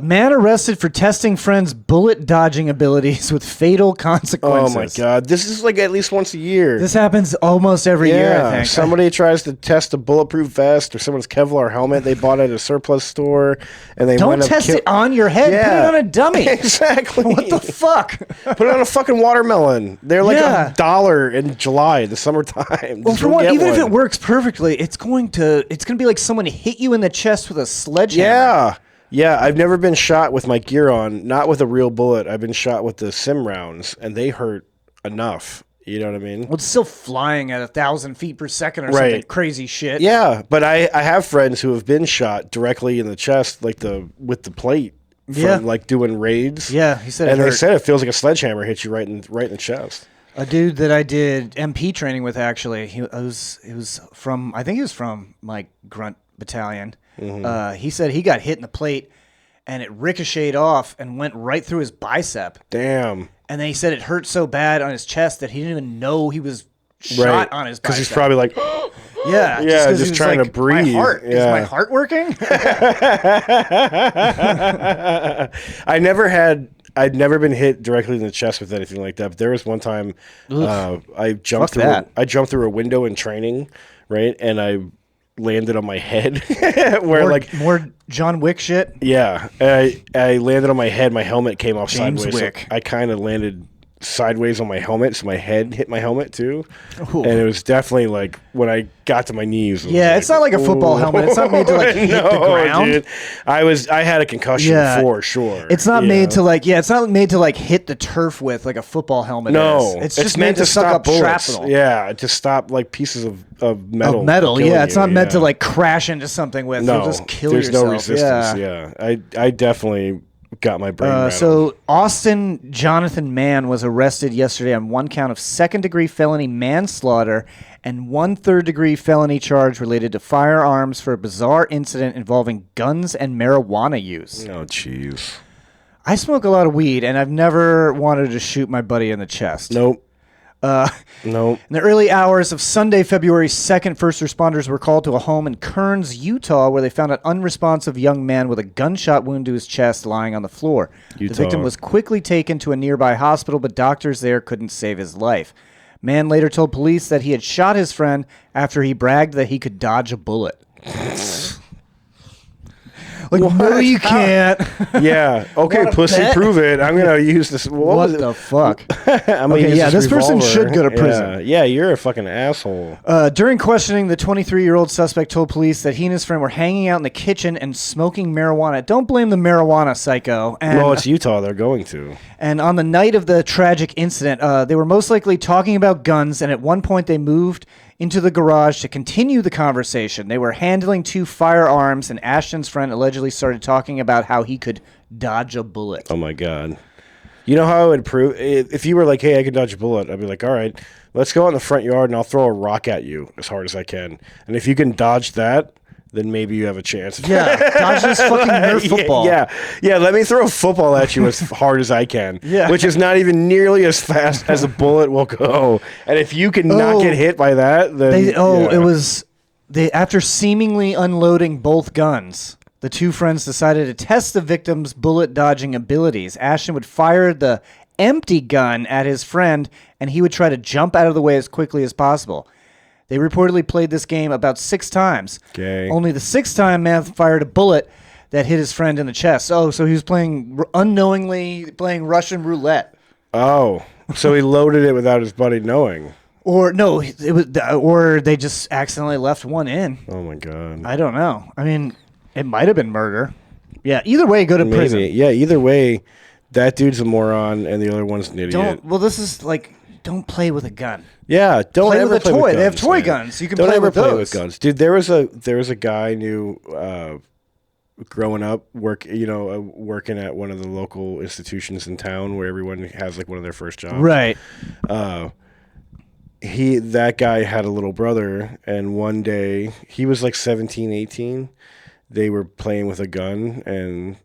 Man arrested for testing friend's bullet dodging abilities with fatal consequences. Oh my God, this is like at least once a year. This happens almost every year, I think. Somebody tries to test a bulletproof vest or someone's Kevlar helmet they bought at a surplus store, and they Don't wind up test it on your head. Yeah. Put it on a dummy. Exactly. What the fuck? Put it on a fucking watermelon. They're like Yeah. $1 in July, the summertime. Well, Just for go one, get even if one. it works perfectly, it's going to be like someone hit you in the chest with a sledgehammer. Yeah. Yeah, I've never been shot with my gear on, not with a real bullet. I've been shot with the sim rounds, and they hurt enough. You know what I mean? Well, it's still flying at 1,000 feet per second or something crazy shit. Yeah, but I have friends who have been shot directly in the chest, like with the plate from like doing raids. Yeah, he said and it they hurt. said it feels like a sledgehammer hit you right in the chest. A dude that I did MP training with, actually, he was from, I think he was from my grunt battalion. He said he got hit in the plate and it ricocheted off and went right through his bicep. Damn. And then he said it hurt so bad on his chest that he didn't even know he was shot on his bicep. Because he's probably like, yeah, 'cause he was trying to like, breathe. My heart, Yeah. is my heart working? I'd never been hit directly in the chest with anything like that. But there was one time I jumped through a window in training, right? And I landed on my head more John Wick shit. Yeah, I landed on my head. My helmet came off James sideways. Wick. So I kind of landed sideways on my helmet, so my head hit my helmet too. Ooh. And it was definitely like when I got to my knees. Yeah, it's not like a football helmet. It's not made to like hit the ground. Dude. I had a concussion for sure. It's not made to like it's not made to like hit the turf with like a football helmet is. It's just meant to suck up bullets. shrapnel. Yeah, to stop like pieces of metal. Of metal, yeah. It's not meant to yeah. like crash into something with. No, You'll just kill there's yourself. no resistance. Yeah. I definitely got my brain rattled. So Austin Jonathan Mann was arrested yesterday on one count of second-degree felony manslaughter and 1 third-degree felony charge related to firearms for a bizarre incident involving guns and marijuana use. Oh, jeez. I smoke a lot of weed, and I've never wanted to shoot my buddy in the chest. Nope. In the early hours of Sunday, February 2nd, first responders were called to a home in Kearns, Utah, where they found an unresponsive young man with a gunshot wound to his chest lying on the floor. The victim was quickly taken to a nearby hospital, but doctors there couldn't save his life. Mann later told police that he had shot his friend after he bragged that he could dodge a bullet. Like, no, you can't. Yeah. Okay, pussy, bet? prove it. I'm going to use this. What the fuck? I'm Okay, use this person revolver. should go to prison. Yeah, you're a fucking asshole. During questioning, the 23-year-old suspect told police that he and his friend were hanging out in the kitchen and smoking marijuana. Don't blame the marijuana, psycho. And, Well, it's Utah. They're going to. And on the night of the tragic incident, they were most likely talking about guns, and at one point they moved into the garage to continue the conversation. They were handling 2 firearms, and Ashton's friend allegedly started talking about how he could dodge a bullet. Oh, my God. You know how I would prove? If you were like, hey, I can dodge a bullet, I'd be like, all right, let's go out in the front yard, and I'll throw a rock at you as hard as I can. And if you can dodge that, then maybe you have a chance. Yeah, dodge this fucking Nerf football. Yeah, let me throw a football at you as hard as I can. Yeah. Which is not even nearly as fast as a bullet will go. And if you can not get hit by that, then it was after seemingly unloading both guns. The 2 friends decided to test the victim's bullet dodging abilities. Ashton would fire the empty gun at his friend, and he would try to jump out of the way as quickly as possible. They reportedly played this game about 6 times. Okay. Only the 6th time, Mann fired a bullet that hit his friend in the chest. Oh, so he was unknowingly playing Russian roulette. Oh, so he loaded it without his buddy knowing. Or no, it was, or they just accidentally left one in. Oh my God. I don't know. I mean, it might have been murder. Yeah. Either way, go to prison. Yeah. Either way, that dude's a moron and the other one's an idiot. This is like, don't play with a gun. Yeah, don't play ever with a play toy. with guns, They have toy man. guns. You can don't play ever with play those. with guns, dude. There was a guy I knew growing up working at one of the local institutions in town where everyone has like one of their first jobs. Right. That guy had a little brother, and one day he was like 17, 18. They were playing with a gun, and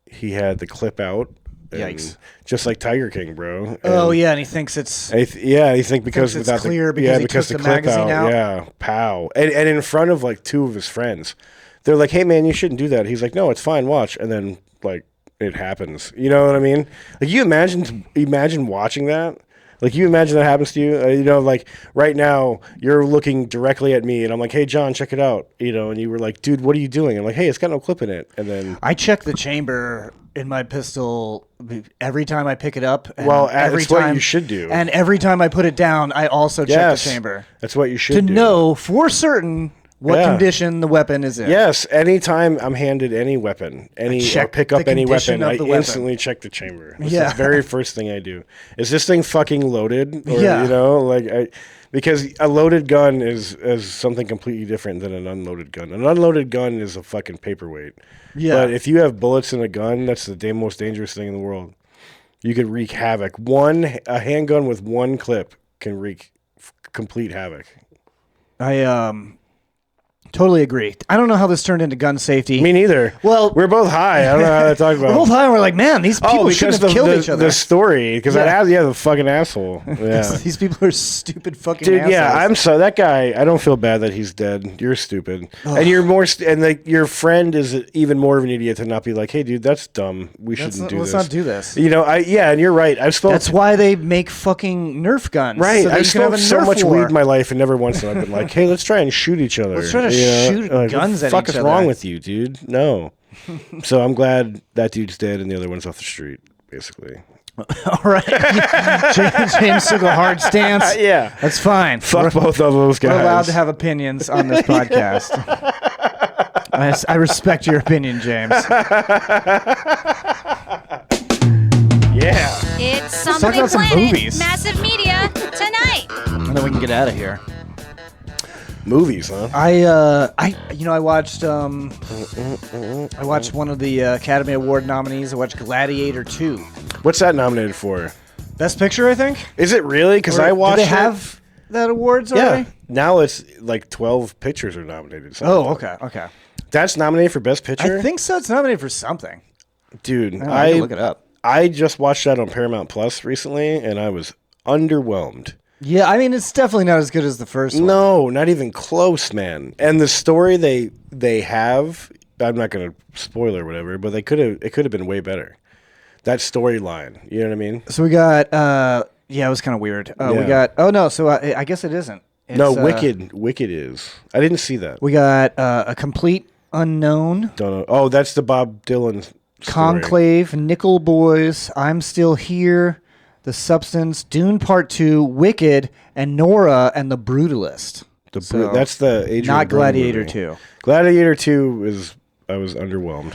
he had the clip out. Yikes! Just like Tiger King, bro. And he thinks it's. He think because it's without clear the because he because took the the clip magazine out. Yeah, pow, and in front of like 2 of his friends, they're like, "Hey man, you shouldn't do that." He's like, "No, it's fine. Watch." And then like it happens. You know what I mean? Like you imagine watching that. Like, you imagine that happens to you, like, right now, you're looking directly at me, and I'm like, hey, John, check it out, and you were like, dude, what are you doing? I'm like, hey, it's got no clip in it, and then... I check the chamber in my pistol every time I pick it up. And that's what you should do. And every time I put it down, I also check the chamber. That's what you should do. To know for certain what condition the weapon is in. Yes, anytime I'm handed any weapon, pick up any weapon, I instantly check the chamber. That's the very first thing I do. Is this thing fucking loaded? Or, because a loaded gun is something completely different than an unloaded gun. An unloaded gun is a fucking paperweight. Yeah. But if you have bullets in a gun, that's the most dangerous thing in the world. You could wreak havoc. A handgun with 1 clip can wreak complete havoc. Totally agree. I don't know how this turned into gun safety. Me neither. Well, we're both high. I don't know how to talk about. We're both high, and we're like, man, these people shouldn't have killed each other. The story, because the fucking asshole. Yeah. These people are stupid fucking dude. assholes. Yeah, I'm so that guy. I don't feel bad that he's dead. You're stupid, and you're more. And your friend is even more of an idiot to not be like, hey, dude, that's dumb. Let's not do this. And you're right. That's why they make fucking Nerf guns. Right. So I've smoked so much war. weed in my life, and never once have I been like, hey, let's try and shoot each other. Let's try to shoot guns at each other. What the fuck is wrong with you, dude? No. So I'm glad that dude's dead and the other one's off the street. basically. All right. James took a hard stance. Yeah. That's fine. Fuck both of those guys. We're allowed to have opinions on this podcast. I respect your opinion, James. Yeah. It's talk Something about some Planet, movies. Massive Media, tonight. And then we can get out of here. Movies, huh? I watched one of the Academy Award nominees. I watched Gladiator 2. What's that nominated for? Best Picture, I think. Is it really? Because Or I watched Do they have that awards already? Yeah. Now it's like 12 pictures are nominated. Oh, okay. That's nominated for Best Picture? I think so. It's nominated for something. Dude, I can look it up. I just watched that on Paramount Plus recently, and I was underwhelmed. Yeah, I mean, it's definitely not as good as the first one. No, not even close, man. And the story they have, I'm not going to spoil or whatever, but it could have been way better. That storyline, you know what I mean? So we got, it was kind of weird. We got, I guess it isn't. It's, No, Wicked is. I didn't see that. We got A Complete Unknown, Don't know. Oh, that's the Bob Dylan story. Conclave, Nickel Boys, I'm Still Here, The Substance, Dune Part 2, Wicked, and Nora and the Brutalist. That's the Adrian Not Brody Gladiator movie. 2. Gladiator 2 I was underwhelmed.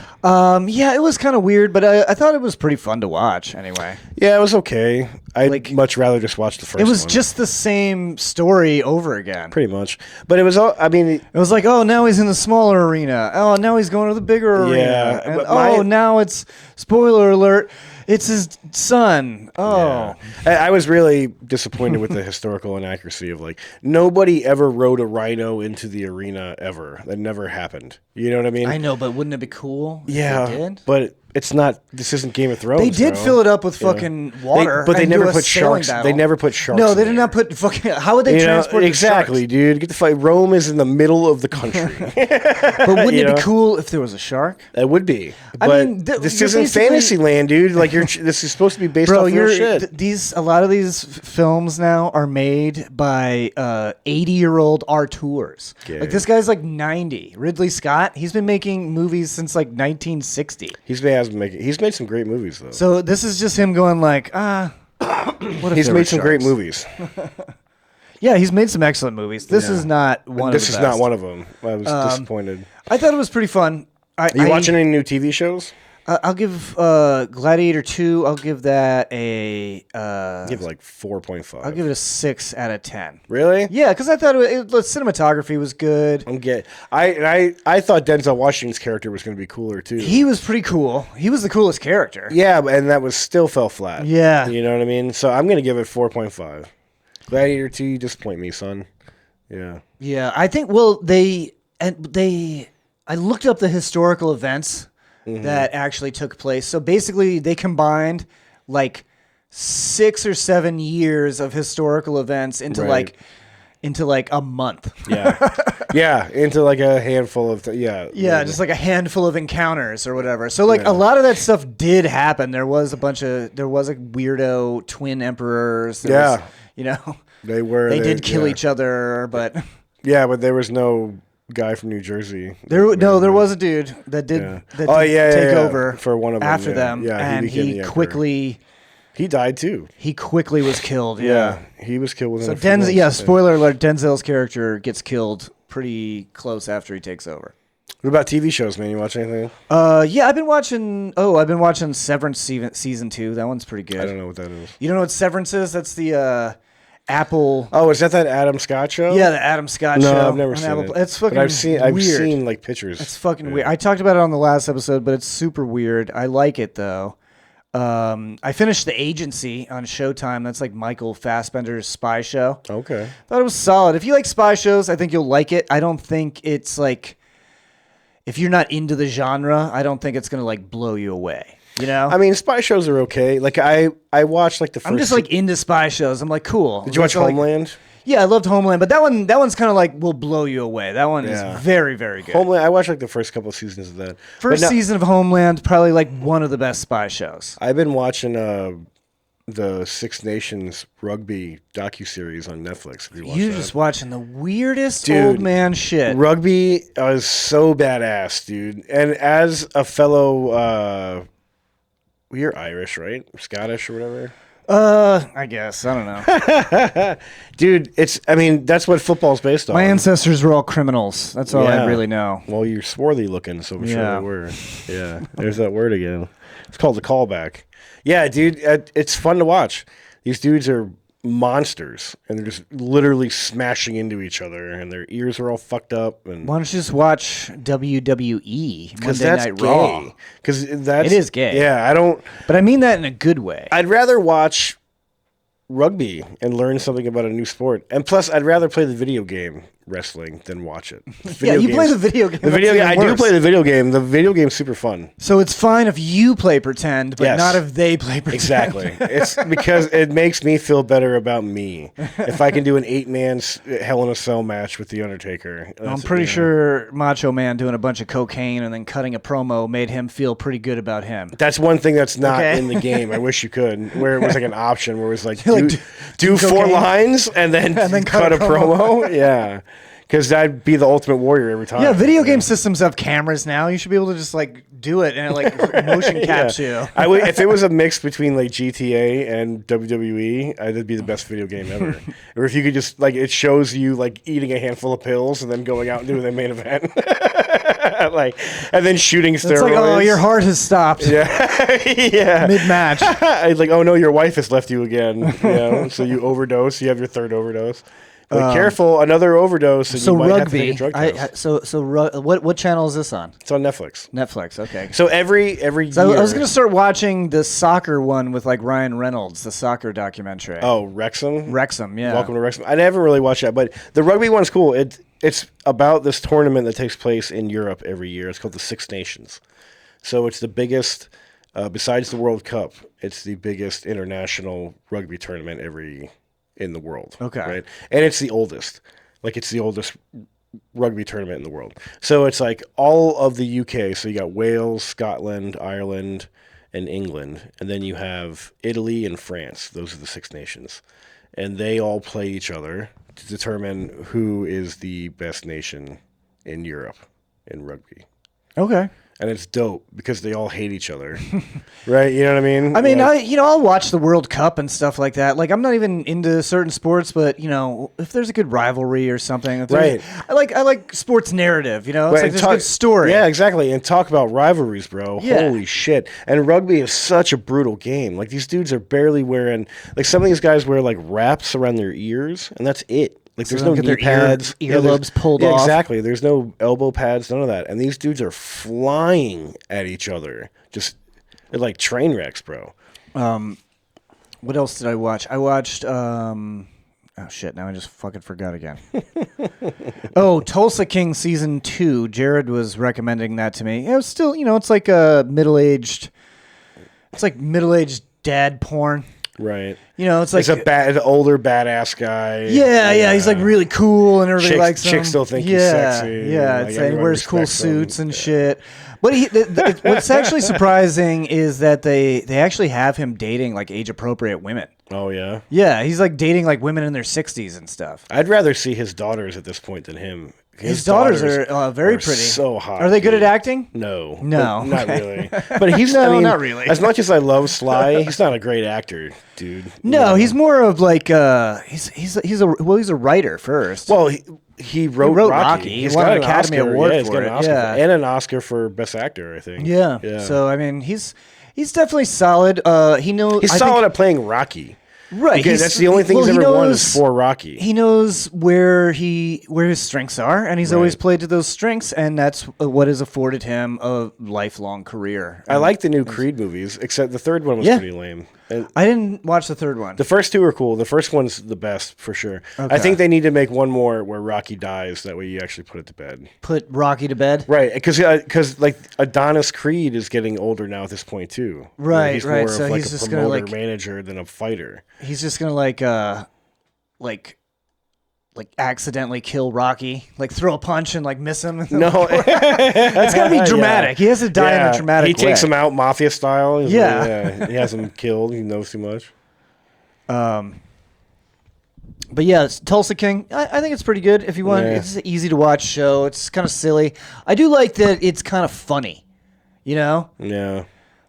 It was kind of weird, but I thought it was pretty fun to watch anyway. Yeah, it was okay. I'd much rather just watch the first one. It was just the same story over again. pretty much. But it was all, I mean, It was like, oh, now he's in the smaller arena. Oh, now he's going to the bigger arena. Yeah, And, but now it's, spoiler alert, it's his son. Oh. yeah. I was really disappointed with the historical inaccuracy of nobody ever rode a rhino into the arena ever. That never happened. You know what I mean? I know, but wouldn't it be cool if Yeah, they did? but it's not. This isn't Game of Thrones. They did bro. fill it up with fucking water. but they and never do a put sailing sharks. battle. They never put sharks. No, they in did there. not put fucking. How would they You know, transport the exactly, sharks? dude? Get the fight. Rome is in the middle of the country. But wouldn't You it know? be cool if there was a shark? It would be. I But mean, this you're isn't basically- fantasy land, dude. This is supposed to be based Bro, off real shit. a lot of these films now are made by 80-year-old auteurs. Yeah. Like this guy's 90. Ridley Scott, he's been making movies since 1960. He's made some great movies though. So this is just him going what if He's there made were some great sharks? movies. Yeah, he's made some excellent movies. This is not one This of is the not best. one of them. I was disappointed. I thought it was pretty fun. Are you watching any new TV shows? I'll give Gladiator 2, I'll give that a... Give it 4.5. I'll give it a 6 out of 10. Really? Yeah, because I thought the cinematography was good. I thought Denzel Washington's character was going to be cooler too. He was pretty cool. He was the coolest character. Yeah, and that was still fell flat. Yeah. You know what I mean? So I'm going to give it 4.5. Gladiator 2, you disappoint me, son. Yeah. Yeah, I think, I looked up the historical events that actually took place. So basically, they combined 6 or 7 years of historical events into Right. a month. Yeah. Yeah, into a handful of Yeah, just a handful of encounters or whatever. So a lot of that stuff did happen. There was a weirdo twin emperors. There was, they did kill each other, but yeah, but there was no guy from New Jersey. there was a dude that did take over for one of them after them, Yeah, and became the he emperor. quickly died too. was killed. Yeah, he was killed within So a few months, I think. spoiler alert, Denzel's character gets killed pretty close after he takes over. What about TV shows, man? You watch anything? I've been watching Severance season 2. That one's pretty good. I don't know what that is. You don't know what Severance is? That's the Apple. Oh, is that Adam Scott show? Yeah, the Adam Scott No, show. I've never on seen Apple. it. It's fucking But I've seen weird. pictures. It's fucking weird. I talked about it on the last episode, but it's super weird. I like it though. I finished The Agency on Showtime. That's Michael Fassbender's spy show. Okay. Thought it was solid. If you like spy shows, I think you'll like it. I don't think it's if you're not into the genre, I don't think it's gonna blow you away. You know? I mean, spy shows are okay. I watched the first. I'm just into spy shows. I'm cool. Did you watch Homeland? Yeah, I loved Homeland, but that one's kind of will blow you away. That one Yeah. is very, very good. Homeland. I watched the first couple of seasons of that. First season of Homeland, probably one of the best spy shows. I've been watching the Six Nations rugby docuseries on Netflix. Have you watched You're that? just watching the weirdest Dude, old man shit. Rugby is so badass, dude. And as a fellow, You're Irish, right? Scottish or whatever. I guess. I don't know. Dude, that's what football's based on. My ancestors were all criminals. That's all I really know. Well, you're swarthy looking, so I'm sure Yeah. they were. Yeah, there's that word again. It's called the callback. Yeah, dude, it's fun to watch. These dudes are monsters, and they're just literally smashing into each other, and their ears are all fucked up. And Why don't you just watch WWE Monday Night gay. Raw? Because it is gay. Yeah, I don't. But I mean that in a good way. I'd rather watch rugby and learn something about a new sport, and plus, I'd rather play the video game wrestling than watch it. You play the video game. The video game. I do play the video game. The video game's super fun. So it's fine if you play pretend, but Yes. not if they play pretend. Exactly. It's because it makes me feel better about me. If I can do an 8-man Hell in a Cell match with The Undertaker. I'm pretty sure Macho Man doing a bunch of cocaine and then cutting a promo made him feel pretty good about him. That's one thing that's not Okay. in the game. I wish you could. Where it was like an option where it was like, Like, do 4 cocaine. lines and then cut a promo. Yeah. Because that'd be the ultimate warrior every time. Yeah, video game systems have cameras now. You should be able to just like do it and it like motion caps you. I would, if it was a mix between like GTA and WWE, that'd be the best video game ever. Or if you could just like, it shows you like eating a handful of pills and then going out and doing the main event, like, and then shooting steroids. It's like, oh, your heart has stopped. Yeah, Mid match. like, oh no, your wife has left you again. You know? So you overdose. You have your 3rd overdose. But careful, another overdose, and you might have to take a drug test. What channel is this on? It's on Netflix. Netflix. Okay. So every year, I was gonna start watching the soccer one with like Ryan Reynolds, the soccer documentary. Oh, Wrexham. Wrexham, yeah. Welcome to Wrexham. I never really watched that, but the rugby one's cool. It's about this tournament that takes place in Europe every year. It's called the Six Nations. So it's the biggest, besides the World Cup, it's the biggest international rugby tournament in the world. Okay. Right? And it's the oldest. Like, it's the oldest rugby tournament in the world. So it's like all of the UK. So you got Wales, Scotland, Ireland, and England. And then you have Italy and France. Those are the Six Nations. And they all play each other to determine who is the best nation in Europe in rugby. Okay. And it's dope because they all hate each other, right? You know what I mean? I mean, like, I'll watch the World Cup and stuff like that. Like, I'm not even into certain sports, but if there's a good rivalry or something, right? I like sports narrative. It's right, like there's a good story. Yeah, exactly. And talk about rivalries, bro. Yeah. Holy shit! And rugby is such a brutal game. Like, these dudes are barely wearing. Like, some of these guys wear like wraps around their ears, and that's it. Like, So there's they no don't knee get their pads, earlobes pulled yeah, off. Exactly. There's no elbow pads, none of that. And these dudes are flying at each other. They're like train wrecks, bro. What else did I watch? I watched. Oh shit! Now I just fucking forgot again. Tulsa King season 2. Jared was recommending that to me. It was still, it's like a middle-aged. It's like middle-aged dad porn. Right. It's like an older badass guy. Yeah, he's like really cool and everybody likes him. Chicks still think he's sexy. Yeah, Like, he everyone wears cool respects him. suits and shit. But what's actually surprising is that they actually have him dating like age appropriate women. Oh yeah. Yeah, he's like dating like women in their 60s and stuff. I'd rather see his daughters at this point than him. His daughters are very pretty. So hot. Are they good dude. at acting? No, No. not really. But he's not really. As much as I love Sly, he's not a great actor, dude. No, he's more of like he's a writer first. Well, he wrote Rocky. He He's won got an an Academy Oscar. Award Yeah, he's for got an it. Oscar Yeah. and an Oscar for Best Actor, I think. Yeah. So I mean, he's definitely solid. He knows. He's solid at playing Rocky. Right. Okay, that's the only thing he's ever won is for Rocky. He knows where his strengths are, and he's always played to those strengths, and that's what has afforded him a lifelong career. I like the new Creed movies, except the third one was pretty lame. And I didn't watch the third one. the first two are cool. The first one's the best for sure. Okay. I think they need to make one more where Rocky dies. That way you actually put it to bed. Put Rocky to bed. Right, because like Adonis Creed is getting older now at this point too. Right, he's right. More So of like he's a just gonna, promoter like- manager than a fighter. He's just gonna like accidentally kill Rocky, like throw a punch and like miss him. No, It's gotta be dramatic. He has to die in a dramatic He takes way. him out mafia style. He's Yeah. like, he has him killed. He knows too much. But yeah, it's Tulsa King. I think it's pretty good. If you want, Yeah. it's an easy to watch show. It's kind of silly. I do like that it's kind of funny. Yeah.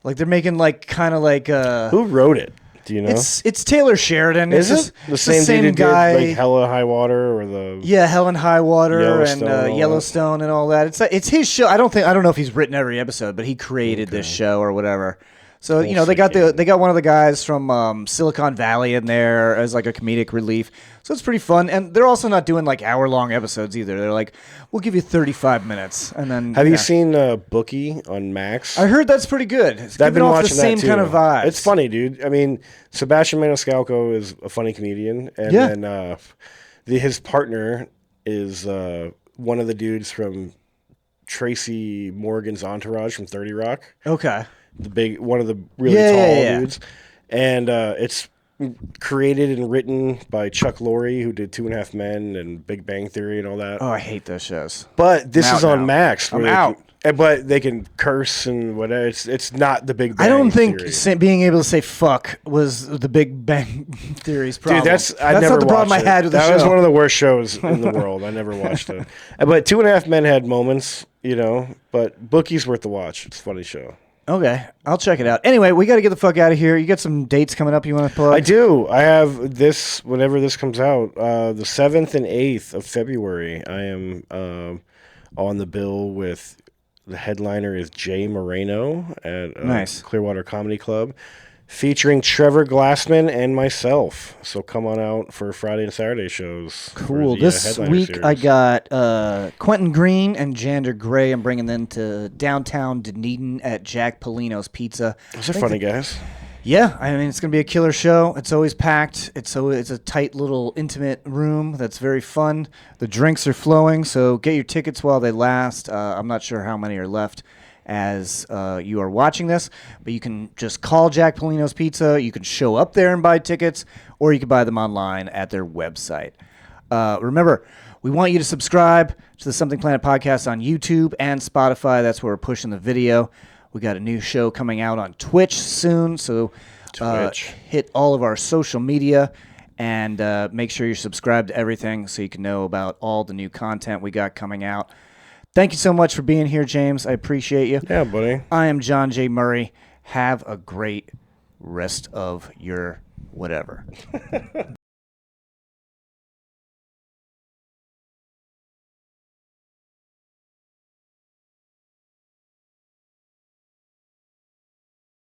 Like they're making like kind of like Who wrote it? Do you know? it's Taylor Sheridan. Is it's it just the same dude guy? Did, like Hella High Water or the Hell and High Water Yellowstone and and all Yellowstone and all that. It's his show. I don't know if he's written every episode, but he created this show or whatever. So they got one of the guys from Silicon Valley in there as like a comedic relief. So it's pretty fun, and they're also not doing like hour-long episodes either. They're like, we'll give you 35 minutes, and then. Have you seen Bookie on Max? I heard that's pretty good. It's I've been giving off watching the same that too. kind of vibes. It's funny, dude. I mean, Sebastian Maniscalco is a funny comedian, and then his partner is one of the dudes from Tracy Morgan's Entourage from 30 Rock. Okay. One of the really tall dudes, and it's created and written by Chuck Lorre, who did 2.5 Men and Big Bang Theory and all that. Oh, I hate those shows. But this is on now. Max. I'm out. But they can curse and whatever. It's not the Big Bang. I don't think Theory. being able to say "fuck" was the Big Bang Theory's problem. Dude, that's not the problem I had with the show. That was one of the worst shows in the world. I never watched it. But 2.5 Men had moments, But Bookie's worth the watch. It's a funny show. Okay, I'll check it out. Anyway, we got to get the fuck out of here. You got some dates coming up you want to plug? I do. I have this, whenever this comes out, the 7th and 8th of February. I am on the bill with, the headliner is Jay Moreno at nice. Clearwater Comedy Club, featuring Trevor Glassman and myself. So come on out for Friday and Saturday shows. Cool. This week series. I got Quentin Green and Jander Gray. I'm bringing them to downtown Dunedin at Jack Polino's Pizza. Those are funny guys. Yeah, I mean, it's going to be a killer show. It's always packed. It's a tight little intimate room that's very fun. The drinks are flowing, so get your tickets while they last. I'm not sure how many are left as you are watching this, but you can just call Jack Polino's Pizza. You can show up there and buy tickets, or you can buy them online at their website. Remember, we want you to subscribe to the Something Planet podcast on YouTube and Spotify. That's where we're pushing the video. We got a new show coming out on Twitch soon, so hit all of our social media and make sure you're subscribed to everything so you can know about all the new content we got coming out. Thank you so much for being here, James. I appreciate you. Yeah, buddy. I am John J. Murray. Have a great rest of your whatever.